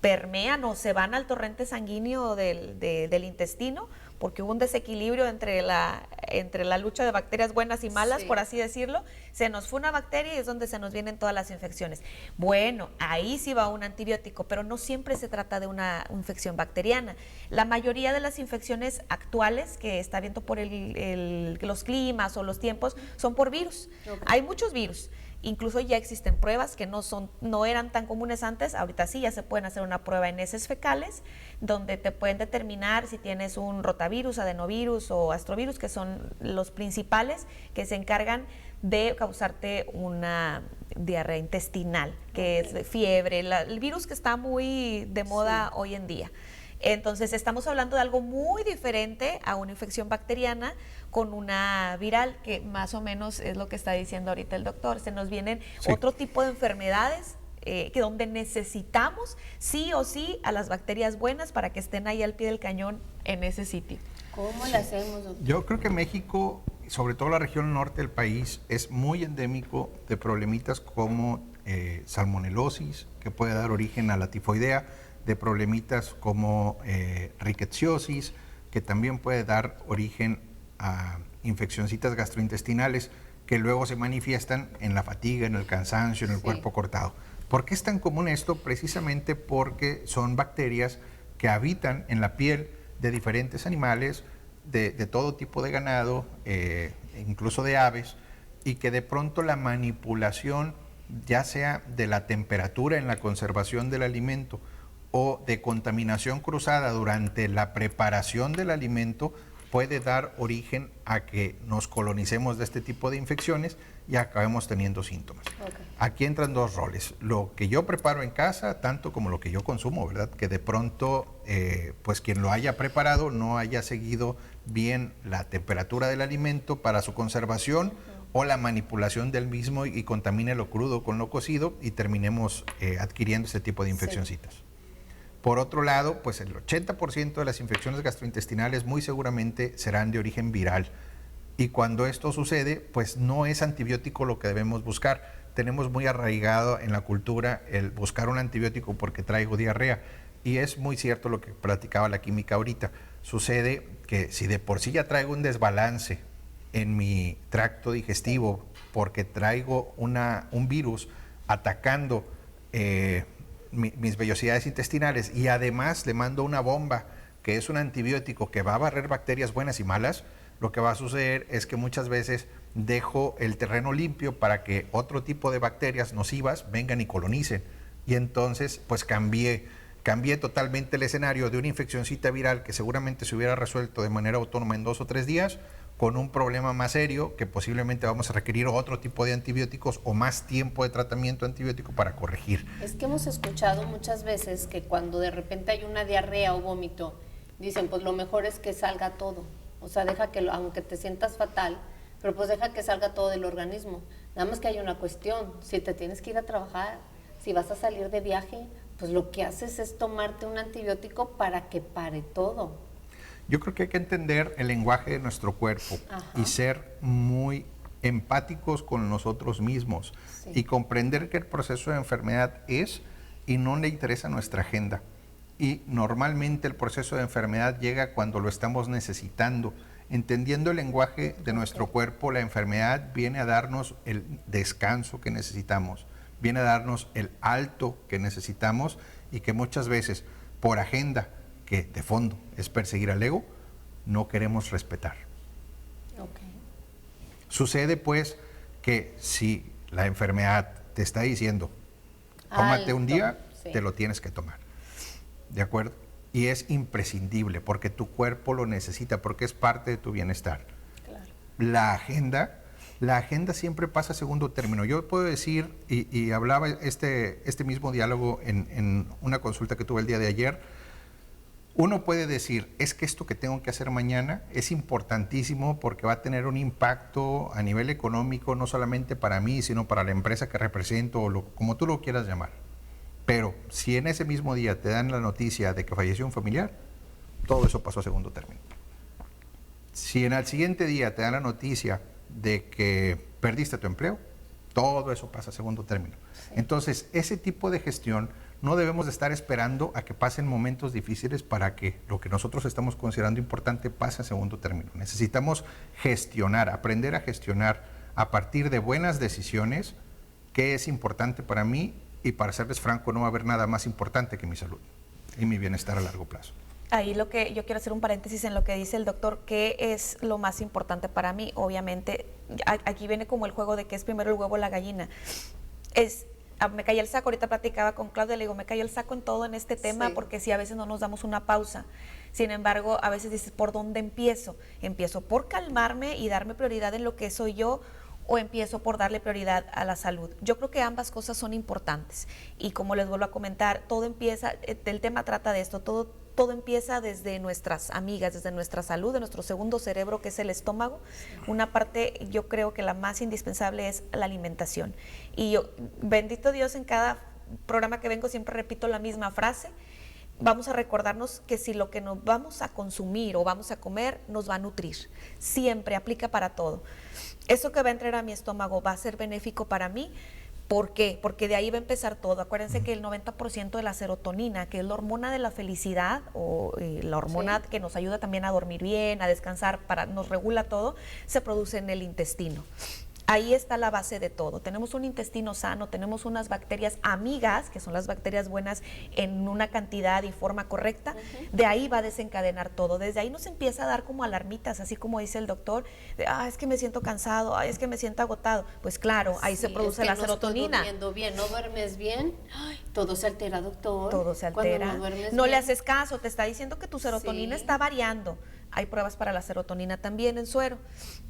Speaker 2: permean o se van al torrente sanguíneo del intestino, porque hubo un desequilibrio entre la lucha de bacterias buenas y malas,
Speaker 1: Sí.
Speaker 2: por así decirlo. Se nos fue una bacteria y es donde se nos vienen todas las infecciones. Bueno, ahí sí va un antibiótico, pero no siempre se trata de una infección bacteriana. La mayoría de las infecciones actuales que está viendo por los climas o los tiempos son por virus.
Speaker 1: Ok.
Speaker 2: Hay muchos virus. Incluso ya existen pruebas que no eran tan comunes antes, ahorita sí ya se pueden hacer una prueba en heces fecales, donde te pueden determinar si tienes un rotavirus, adenovirus o astrovirus, que son los principales que se encargan de causarte una diarrea intestinal, que es fiebre, el virus que está muy de moda hoy en día. Entonces estamos hablando de algo muy diferente a una infección bacteriana con una viral, que más o menos es lo que está diciendo ahorita el doctor. Se nos vienen otro tipo de enfermedades que donde necesitamos sí o sí a las bacterias buenas para que estén ahí al pie del cañón en ese sitio.
Speaker 1: ¿Cómo le hacemos, doctor?
Speaker 3: Yo creo que México, sobre todo la región norte del país, es muy endémico de problemitas como salmonelosis, que puede dar origen a la tifoidea, de problemitas como rickettsiosis, que también puede dar origen a infeccioncitas gastrointestinales que luego se manifiestan en la fatiga, en el cansancio, en el cuerpo cortado. ¿Por qué es tan común esto? Precisamente porque son bacterias que habitan en la piel de diferentes animales, de todo tipo de ganado, incluso de aves, y que de pronto la manipulación, ya sea de la temperatura en la conservación del alimento o de contaminación cruzada durante la preparación del alimento, puede dar origen a que nos colonicemos de este tipo de infecciones y acabemos teniendo síntomas. Aquí entran dos roles: lo que yo preparo en casa, tanto como lo que yo consumo, ¿verdad? Que de pronto, pues quien lo haya preparado no haya seguido bien la temperatura del alimento para su conservación, o la manipulación del mismo y contamine lo crudo con lo cocido y terminemos adquiriendo este tipo de infeccioncitas. Por otro lado, pues el 80% de las infecciones gastrointestinales muy seguramente serán de origen viral. Y cuando esto sucede, pues no es antibiótico lo que debemos buscar. Tenemos muy arraigado en la cultura el buscar un antibiótico porque traigo diarrea. Y es muy cierto lo que platicaba la química ahorita. Sucede que si de por sí ya traigo un desbalance en mi tracto digestivo porque traigo un virus atacando mis vellosidades intestinales, y además le mando una bomba que es un antibiótico que va a barrer bacterias buenas y malas, lo que va a suceder es que muchas veces dejo el terreno limpio para que otro tipo de bacterias nocivas vengan y colonicen. Y entonces pues cambié totalmente el escenario de una infeccioncita viral que seguramente se hubiera resuelto de manera autónoma en 2 o 3 días, con un problema más serio que posiblemente vamos a requerir otro tipo de antibióticos o más tiempo de tratamiento antibiótico para corregir.
Speaker 1: Es que hemos escuchado muchas veces que cuando de repente hay una diarrea o vómito, dicen, pues lo mejor es que salga todo. O sea, deja que, aunque te sientas fatal, pero pues deja que salga todo del organismo. Nada más que hay una cuestión: si te tienes que ir a trabajar, si vas a salir de viaje, pues lo que haces es tomarte un antibiótico para que pare todo.
Speaker 3: Yo creo que hay que entender el lenguaje de nuestro cuerpo y ser muy empáticos con nosotros mismos y comprender que el proceso de enfermedad es y no le interesa nuestra agenda. Y normalmente el proceso de enfermedad llega cuando lo estamos necesitando. Entendiendo el lenguaje de nuestro cuerpo, la enfermedad viene a darnos el descanso que necesitamos, viene a darnos el alto que necesitamos, y que muchas veces por agenda, que de fondo es perseguir al ego, no queremos respetar. Sucede pues que si la enfermedad te está diciendo, tómate un día, te lo tienes que tomar. ¿De acuerdo? Y es imprescindible porque tu cuerpo lo necesita, porque es parte de tu bienestar. Claro. La agenda siempre pasa a segundo término. Yo puedo decir, y hablaba este mismo diálogo en una consulta que tuve el día de ayer. Uno puede decir, es que esto que tengo que hacer mañana es importantísimo porque va a tener un impacto a nivel económico, no solamente para mí, sino para la empresa que represento, o como tú lo quieras llamar. Pero si en ese mismo día te dan la noticia de que falleció un familiar, todo eso pasó a segundo término. Si en el siguiente día te dan la noticia de que perdiste tu empleo, todo eso pasa a segundo término. Entonces, ese tipo de gestión no debemos de estar esperando a que pasen momentos difíciles para que lo que nosotros estamos considerando importante pase a segundo término. Necesitamos gestionar, aprender a gestionar a partir de buenas decisiones qué es importante para mí, y para serles franco, no va a haber nada más importante que mi salud y mi bienestar a largo plazo.
Speaker 2: Ahí lo que yo quiero hacer un paréntesis en lo que dice el doctor, ¿qué es lo más importante para mí? Obviamente, aquí viene como el juego de que es primero el huevo o la gallina. Me cayó el saco, ahorita platicaba con Claudia, le digo, me cayó el saco en todo en este tema, porque sí, a veces no nos damos una pausa. Sin embargo, a veces dices, ¿por dónde empiezo? ¿Empiezo por calmarme y darme prioridad en lo que soy yo, o empiezo por darle prioridad a la salud? Yo creo que ambas cosas son importantes, y como les vuelvo a comentar, todo empieza, el tema trata de esto, todo todo empieza desde nuestras amigas, desde nuestra salud, de nuestro segundo cerebro, que es el estómago. Una parte, yo creo que la más indispensable es la alimentación. Y yo, bendito Dios, en cada programa que vengo siempre repito la misma frase. Vamos a recordarnos que si lo que nos vamos a consumir o vamos a comer nos va a nutrir. Siempre aplica para todo. Eso que va a entrar a mi estómago va a ser benéfico para mí. ¿Por qué? Porque de ahí va a empezar todo. Acuérdense que el 90% de la serotonina, que es la hormona de la felicidad o la hormona que nos ayuda también a dormir bien, a descansar, nos regula todo, se produce en el intestino. Ahí está la base de todo. Tenemos un intestino sano, tenemos unas bacterias amigas, que son las bacterias buenas en una cantidad y forma correcta. De ahí va a desencadenar todo. Desde ahí nos empieza a dar como alarmitas, así como dice el doctor, de, es que me siento cansado, es que me siento agotado. Pues claro, ahí se produce la serotonina.
Speaker 1: No estoy durmiendo bien, no duermes bien, todo se altera, doctor.
Speaker 2: Todo se altera.
Speaker 1: No
Speaker 2: le haces caso, te está diciendo que tu serotonina está variando. Hay pruebas para la serotonina también en suero.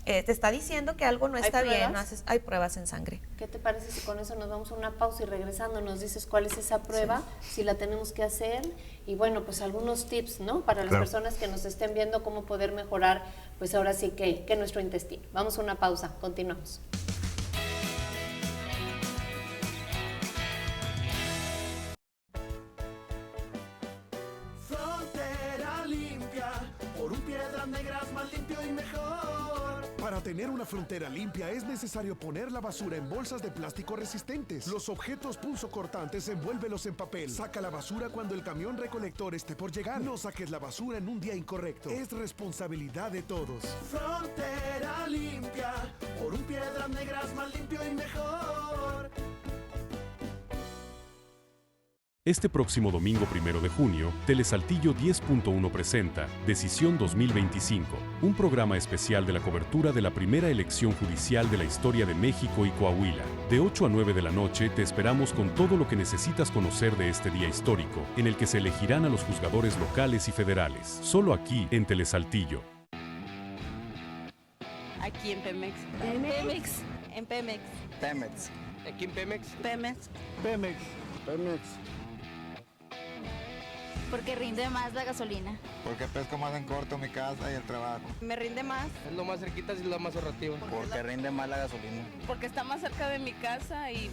Speaker 2: Te está diciendo que algo no está bien. Hay pruebas en sangre.
Speaker 1: ¿Qué te parece si con eso nos vamos a una pausa y regresando nos dices cuál es esa prueba, si la tenemos que hacer? Y bueno, pues algunos tips, ¿no? Para las personas que nos estén viendo cómo poder mejorar, pues ahora sí que nuestro intestino. Vamos a una pausa, continuamos.
Speaker 5: Para tener una frontera limpia es necesario poner la basura en bolsas de plástico resistentes. Los objetos punzocortantes envuélvelos en papel. Saca la basura cuando el camión recolector esté por llegar. No saques la basura en un día incorrecto. Es responsabilidad de todos.
Speaker 22: Frontera limpia, por un Piedras Negras más limpio y mejor.
Speaker 20: Este próximo domingo 1 de junio, Telesaltillo 10.1 presenta Decisión 2025, un programa especial de la cobertura de la primera elección judicial de la historia de México y Coahuila. De 8 a 9 de la noche te esperamos con todo lo que necesitas conocer de este día histórico, en el que se elegirán a los juzgadores locales y federales. Solo aquí en Telesaltillo.
Speaker 23: Aquí en Pemex.
Speaker 22: En Pemex.
Speaker 23: En Pemex.
Speaker 10: Pemex. Aquí en Pemex.
Speaker 23: Pemex.
Speaker 10: Pemex. Pemex.
Speaker 23: Porque rinde más la gasolina.
Speaker 24: Porque pesco más en corto mi casa y el trabajo.
Speaker 23: Me rinde más.
Speaker 10: Es lo más cerquita y lo más ahorrativo.
Speaker 24: Porque rinde más la gasolina.
Speaker 23: Porque está más cerca de mi casa y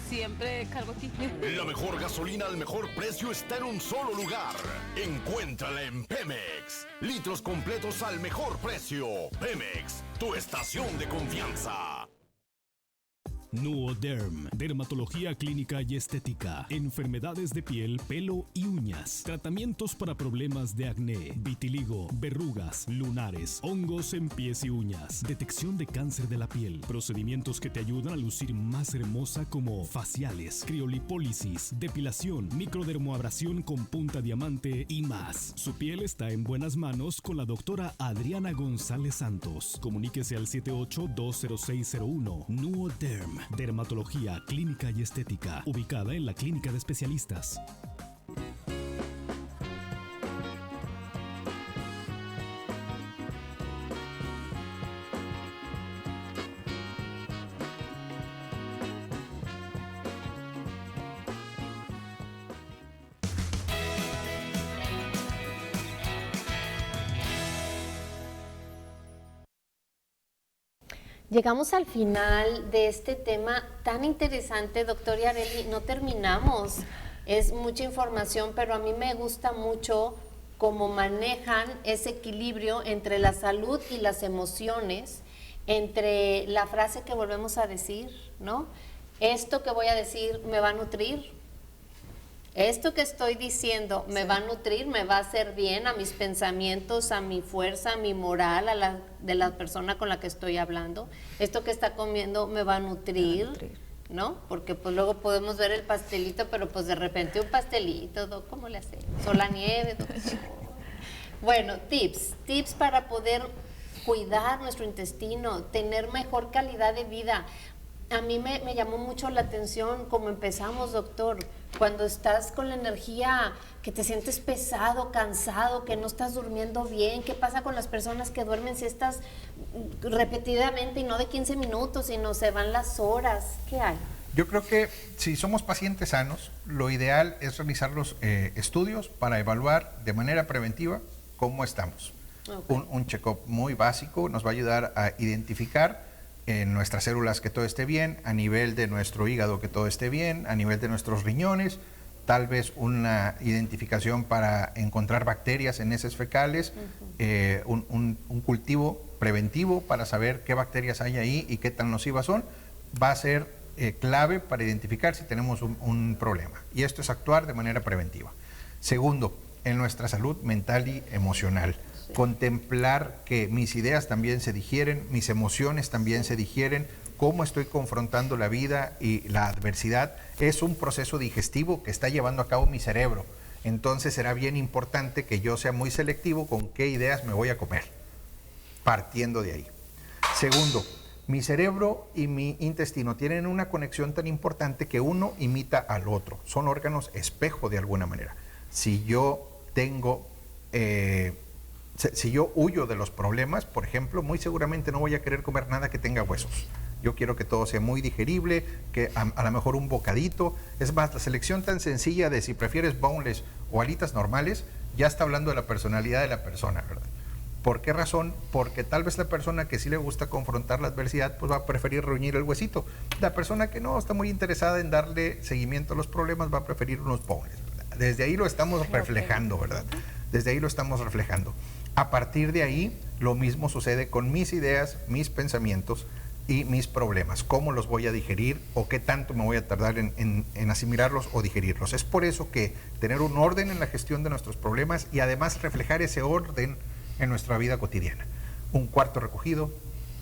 Speaker 23: siempre cargo aquí.
Speaker 11: La mejor gasolina al mejor precio está en un solo lugar. Encuéntrala en Pemex. Litros completos al mejor precio. Pemex, tu estación de confianza.
Speaker 25: Nuoderm, dermatología clínica y estética, enfermedades de piel, pelo y uñas, tratamientos para problemas de acné, vitiligo, verrugas, lunares, hongos en pies y uñas, detección de cáncer de la piel, procedimientos que te ayudan a lucir más hermosa como faciales, criolipólisis, depilación, microdermoabrasión con punta diamante y más. Su piel está en buenas manos con la doctora Adriana González Santos. Comuníquese al 78-20601. Nuoderm. Dermatología clínica y estética, ubicada en la Clínica de Especialistas.
Speaker 1: Llegamos al final de este tema tan interesante, doctor Yareli. No terminamos, es mucha información, pero a mí me gusta mucho cómo manejan ese equilibrio entre la salud y las emociones, entre la frase que volvemos a decir, ¿no? Esto que voy a decir me va a nutrir. Esto que estoy diciendo me va a nutrir, me va a hacer bien a mis pensamientos, a mi fuerza, a mi moral, de la persona con la que estoy hablando. Esto que está comiendo me va a nutrir, ¿no? Porque pues luego podemos ver el pastelito, pero pues de repente un pastelito, ¿cómo le hacemos? O la nieve, Bueno, tips para poder cuidar nuestro intestino, tener mejor calidad de vida. A mí me llamó mucho la atención cómo empezamos, doctor, cuando estás con la energía, que te sientes pesado, cansado, que no estás durmiendo bien. ¿Qué pasa con las personas que duermen siestas repetidamente y no de 15 minutos, sino se van las horas? ¿Qué hay?
Speaker 3: Yo creo que si somos pacientes sanos, lo ideal es realizar los estudios para evaluar de manera preventiva cómo estamos. Okay. Un check-up muy básico nos va a ayudar a identificar en nuestras células que todo esté bien, a nivel de nuestro hígado que todo esté bien, a nivel de nuestros riñones, tal vez una identificación para encontrar bacterias en heces fecales, un cultivo preventivo para saber qué bacterias hay ahí y qué tan nocivas son, va a ser clave para identificar si tenemos un problema. Y esto es actuar de manera preventiva. Segundo, en nuestra salud mental y emocional. Contemplar que mis ideas también se digieren, mis emociones también se digieren, cómo estoy confrontando la vida y la adversidad es un proceso digestivo que está llevando a cabo mi cerebro. Entonces será bien importante que yo sea muy selectivo con qué ideas me voy a comer, partiendo de ahí. Segundo, mi cerebro y mi intestino tienen una conexión tan importante que uno imita al otro. Son órganos espejo de alguna manera. Si yo tengo... si yo huyo de los problemas, por ejemplo, muy seguramente no voy a querer comer nada que tenga huesos. Yo quiero que todo sea muy digerible, que a lo mejor un bocadito. Es más, la selección tan sencilla de si prefieres boneless o alitas normales, ya está hablando de la personalidad de la persona, ¿verdad? ¿Por qué razón? Porque tal vez la persona que sí le gusta confrontar la adversidad, pues va a preferir reunir el huesito. La persona que no está muy interesada en darle seguimiento a los problemas va a preferir unos boneless, ¿verdad? Desde ahí lo estamos reflejando, ¿verdad? Desde ahí lo estamos reflejando. A partir de ahí, lo mismo sucede con mis ideas, mis pensamientos y mis problemas. ¿Cómo los voy a digerir o qué tanto me voy a tardar en asimilarlos o digerirlos? Es por eso que tener un orden en la gestión de nuestros problemas y además reflejar ese orden en nuestra vida cotidiana. Un cuarto recogido,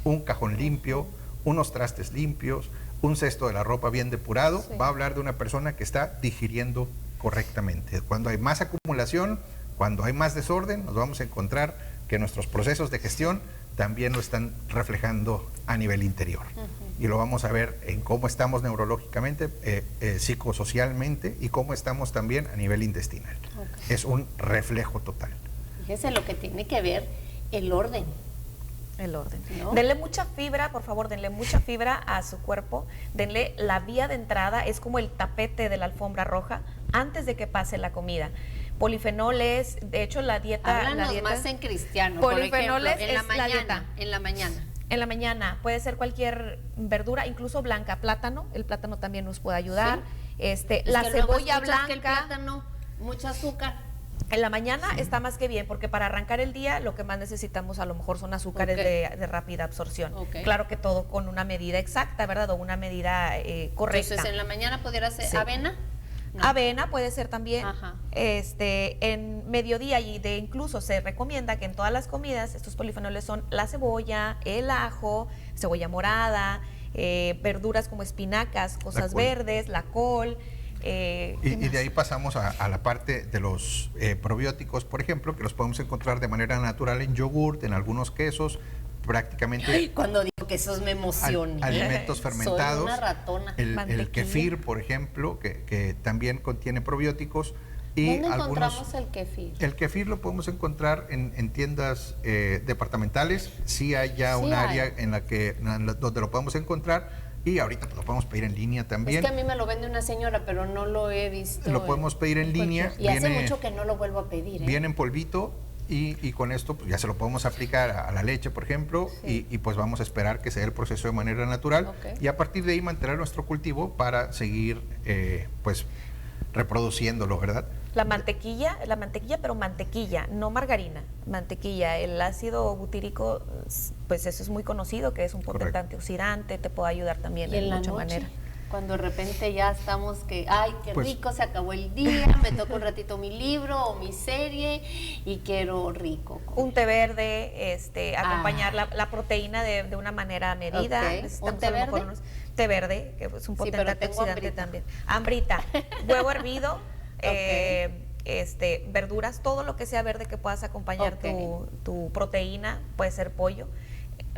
Speaker 3: un cajón limpio, unos trastes limpios, un cesto de la ropa bien depurado, va a hablar de una persona que está digiriendo correctamente. Cuando hay más acumulación, cuando hay más desorden, nos vamos a encontrar que nuestros procesos de gestión también lo están reflejando a nivel interior. Y lo vamos a ver en cómo estamos neurológicamente, psicosocialmente y cómo estamos también a nivel intestinal. Es un reflejo total.
Speaker 1: Fíjese lo que tiene que ver el orden.
Speaker 2: El orden.
Speaker 1: ¿No?
Speaker 2: Denle mucha fibra, por favor, denle mucha fibra a su cuerpo. Denle la vía de entrada, es como el tapete de la alfombra roja antes de que pase la comida. Polifenoles, de hecho la dieta...
Speaker 1: Háblanos más en cristiano,
Speaker 2: polifenoles
Speaker 1: por ejemplo,
Speaker 2: es la dieta.
Speaker 1: En la mañana.
Speaker 2: En la mañana, puede ser cualquier verdura, incluso blanca, plátano, el plátano también nos puede ayudar.
Speaker 1: ¿Sí?
Speaker 2: La cebolla blanca.
Speaker 1: Que el plátano, mucho azúcar.
Speaker 2: En la mañana está más que bien, porque para arrancar el día lo que más necesitamos a lo mejor son azúcares de rápida absorción. Claro que todo con una medida exacta, ¿verdad? O una medida correcta.
Speaker 1: Entonces, ¿en la mañana pudiera ser avena?
Speaker 2: No. Avena puede ser también. En mediodía, y incluso se recomienda que en todas las comidas estos polifenoles son la cebolla, el ajo, cebolla morada, verduras como espinacas, cosas verdes, la col.
Speaker 3: Y de ahí pasamos a la parte de los probióticos, por ejemplo, que los podemos encontrar de manera natural en yogurt, en algunos quesos, prácticamente...
Speaker 1: Ay, cuando digo quesos me emociono.
Speaker 3: Alimentos fermentados.
Speaker 1: Soy una ratona.
Speaker 3: El kefir, por ejemplo, que también contiene probióticos. Y
Speaker 1: ¿dónde encontramos el kefir?
Speaker 3: El kefir lo podemos encontrar en tiendas departamentales. Sí hay ya un área donde lo podemos encontrar. Y ahorita pues, lo podemos pedir en línea también.
Speaker 1: Es que a mí me lo vende una señora, pero no lo he visto.
Speaker 3: Lo podemos pedir en línea.
Speaker 1: Y hace mucho que no lo vuelvo a pedir.
Speaker 3: Viene en polvito y con esto pues, ya se lo podemos aplicar a la leche, por ejemplo, y pues vamos a esperar que se dé el proceso de manera natural. Y a partir de ahí mantener nuestro cultivo para seguir pues reproduciéndolo, ¿verdad?
Speaker 2: La mantequilla, pero mantequilla, no margarina, mantequilla. El ácido butírico, pues eso es muy conocido, que es un potente antioxidante, te puede ayudar también
Speaker 1: en
Speaker 2: mucha manera.
Speaker 1: Cuando de repente ya estamos ay, qué rico, se acabó el día, me toca un ratito mi libro o mi serie y quiero rico.
Speaker 2: Un té verde, acompañar la proteína de una manera medida.
Speaker 1: ¿Un té verde?
Speaker 2: Té verde, que es un potente antioxidante también. Hambrita, huevo hervido, verduras, todo lo que sea verde que puedas acompañar tu proteína, puede ser pollo.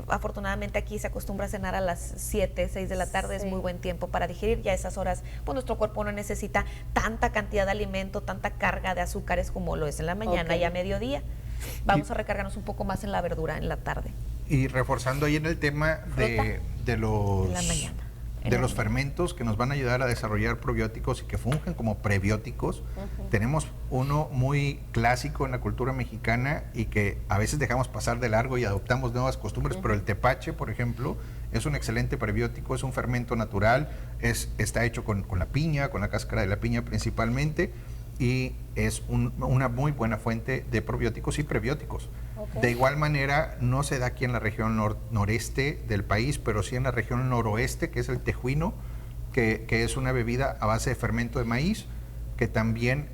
Speaker 2: Afortunadamente aquí se acostumbra a cenar a las 7, 6 de la tarde, es muy buen tiempo para digerir. Ya a esas horas, pues nuestro cuerpo no necesita tanta cantidad de alimento, tanta carga de azúcares como lo es en la mañana y a mediodía. Vamos a recargarnos un poco más en la verdura en la tarde.
Speaker 3: Y reforzando ahí en el tema de los...
Speaker 2: En la mañana.
Speaker 3: de los fermentos que nos van a ayudar a desarrollar probióticos y que fungen como prebióticos. Tenemos uno muy clásico en la cultura mexicana y que a veces dejamos pasar de largo y adoptamos nuevas costumbres, pero el tepache, por ejemplo, es un excelente prebiótico, es un fermento natural, está hecho con la piña, con la cáscara de la piña principalmente, y es una muy buena fuente de probióticos y prebióticos. De igual manera, no se da aquí en la región noreste del país, pero sí en la región noroeste, que es el tejuino, que es una bebida a base de fermento de maíz, que también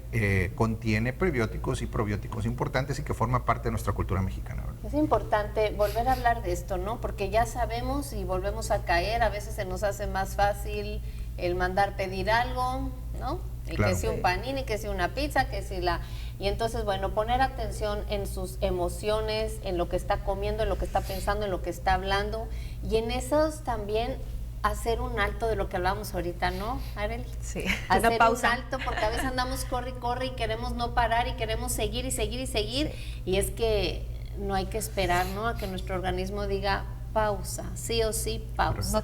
Speaker 3: contiene prebióticos y probióticos importantes y que forma parte de nuestra cultura mexicana, ¿verdad?
Speaker 1: Es importante volver a hablar de esto, ¿no? Porque ya sabemos y volvemos a caer, a veces se nos hace más fácil el mandar pedir algo, ¿no? Y
Speaker 3: Claro.
Speaker 1: que si un panini, que si una pizza, que si la... Y entonces, bueno, poner atención en sus emociones, en lo que está comiendo, en lo que está pensando, en lo que está hablando, y en esos también hacer un alto de lo que hablábamos ahorita, ¿no, Arely?
Speaker 2: Sí,
Speaker 1: hacer
Speaker 2: una pausa.
Speaker 1: un alto, porque a veces andamos corre y corre y queremos no parar y queremos seguir y seguir y seguir, y es que no hay que esperar, ¿no?, a que nuestro organismo diga pausa, sí o sí, pausa.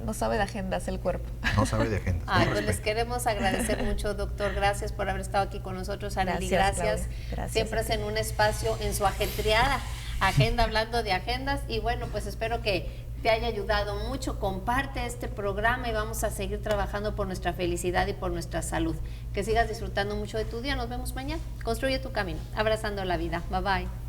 Speaker 2: No sabe de agendas el cuerpo.
Speaker 3: No sabe de agendas.
Speaker 1: Ay, pues les queremos agradecer mucho, doctor. Gracias por haber estado aquí con nosotros, Arely.
Speaker 2: Gracias,
Speaker 1: Gracias.
Speaker 2: Claudia. Gracias
Speaker 1: Siempre
Speaker 2: a ti.
Speaker 1: hacen un espacio en su ajetreada agenda hablando de agendas. Y bueno, pues espero que te haya ayudado mucho. Comparte este programa y vamos a seguir trabajando por nuestra felicidad y por nuestra salud. Que sigas disfrutando mucho de tu día. Nos vemos mañana. Construye tu camino. Abrazando la vida. Bye bye.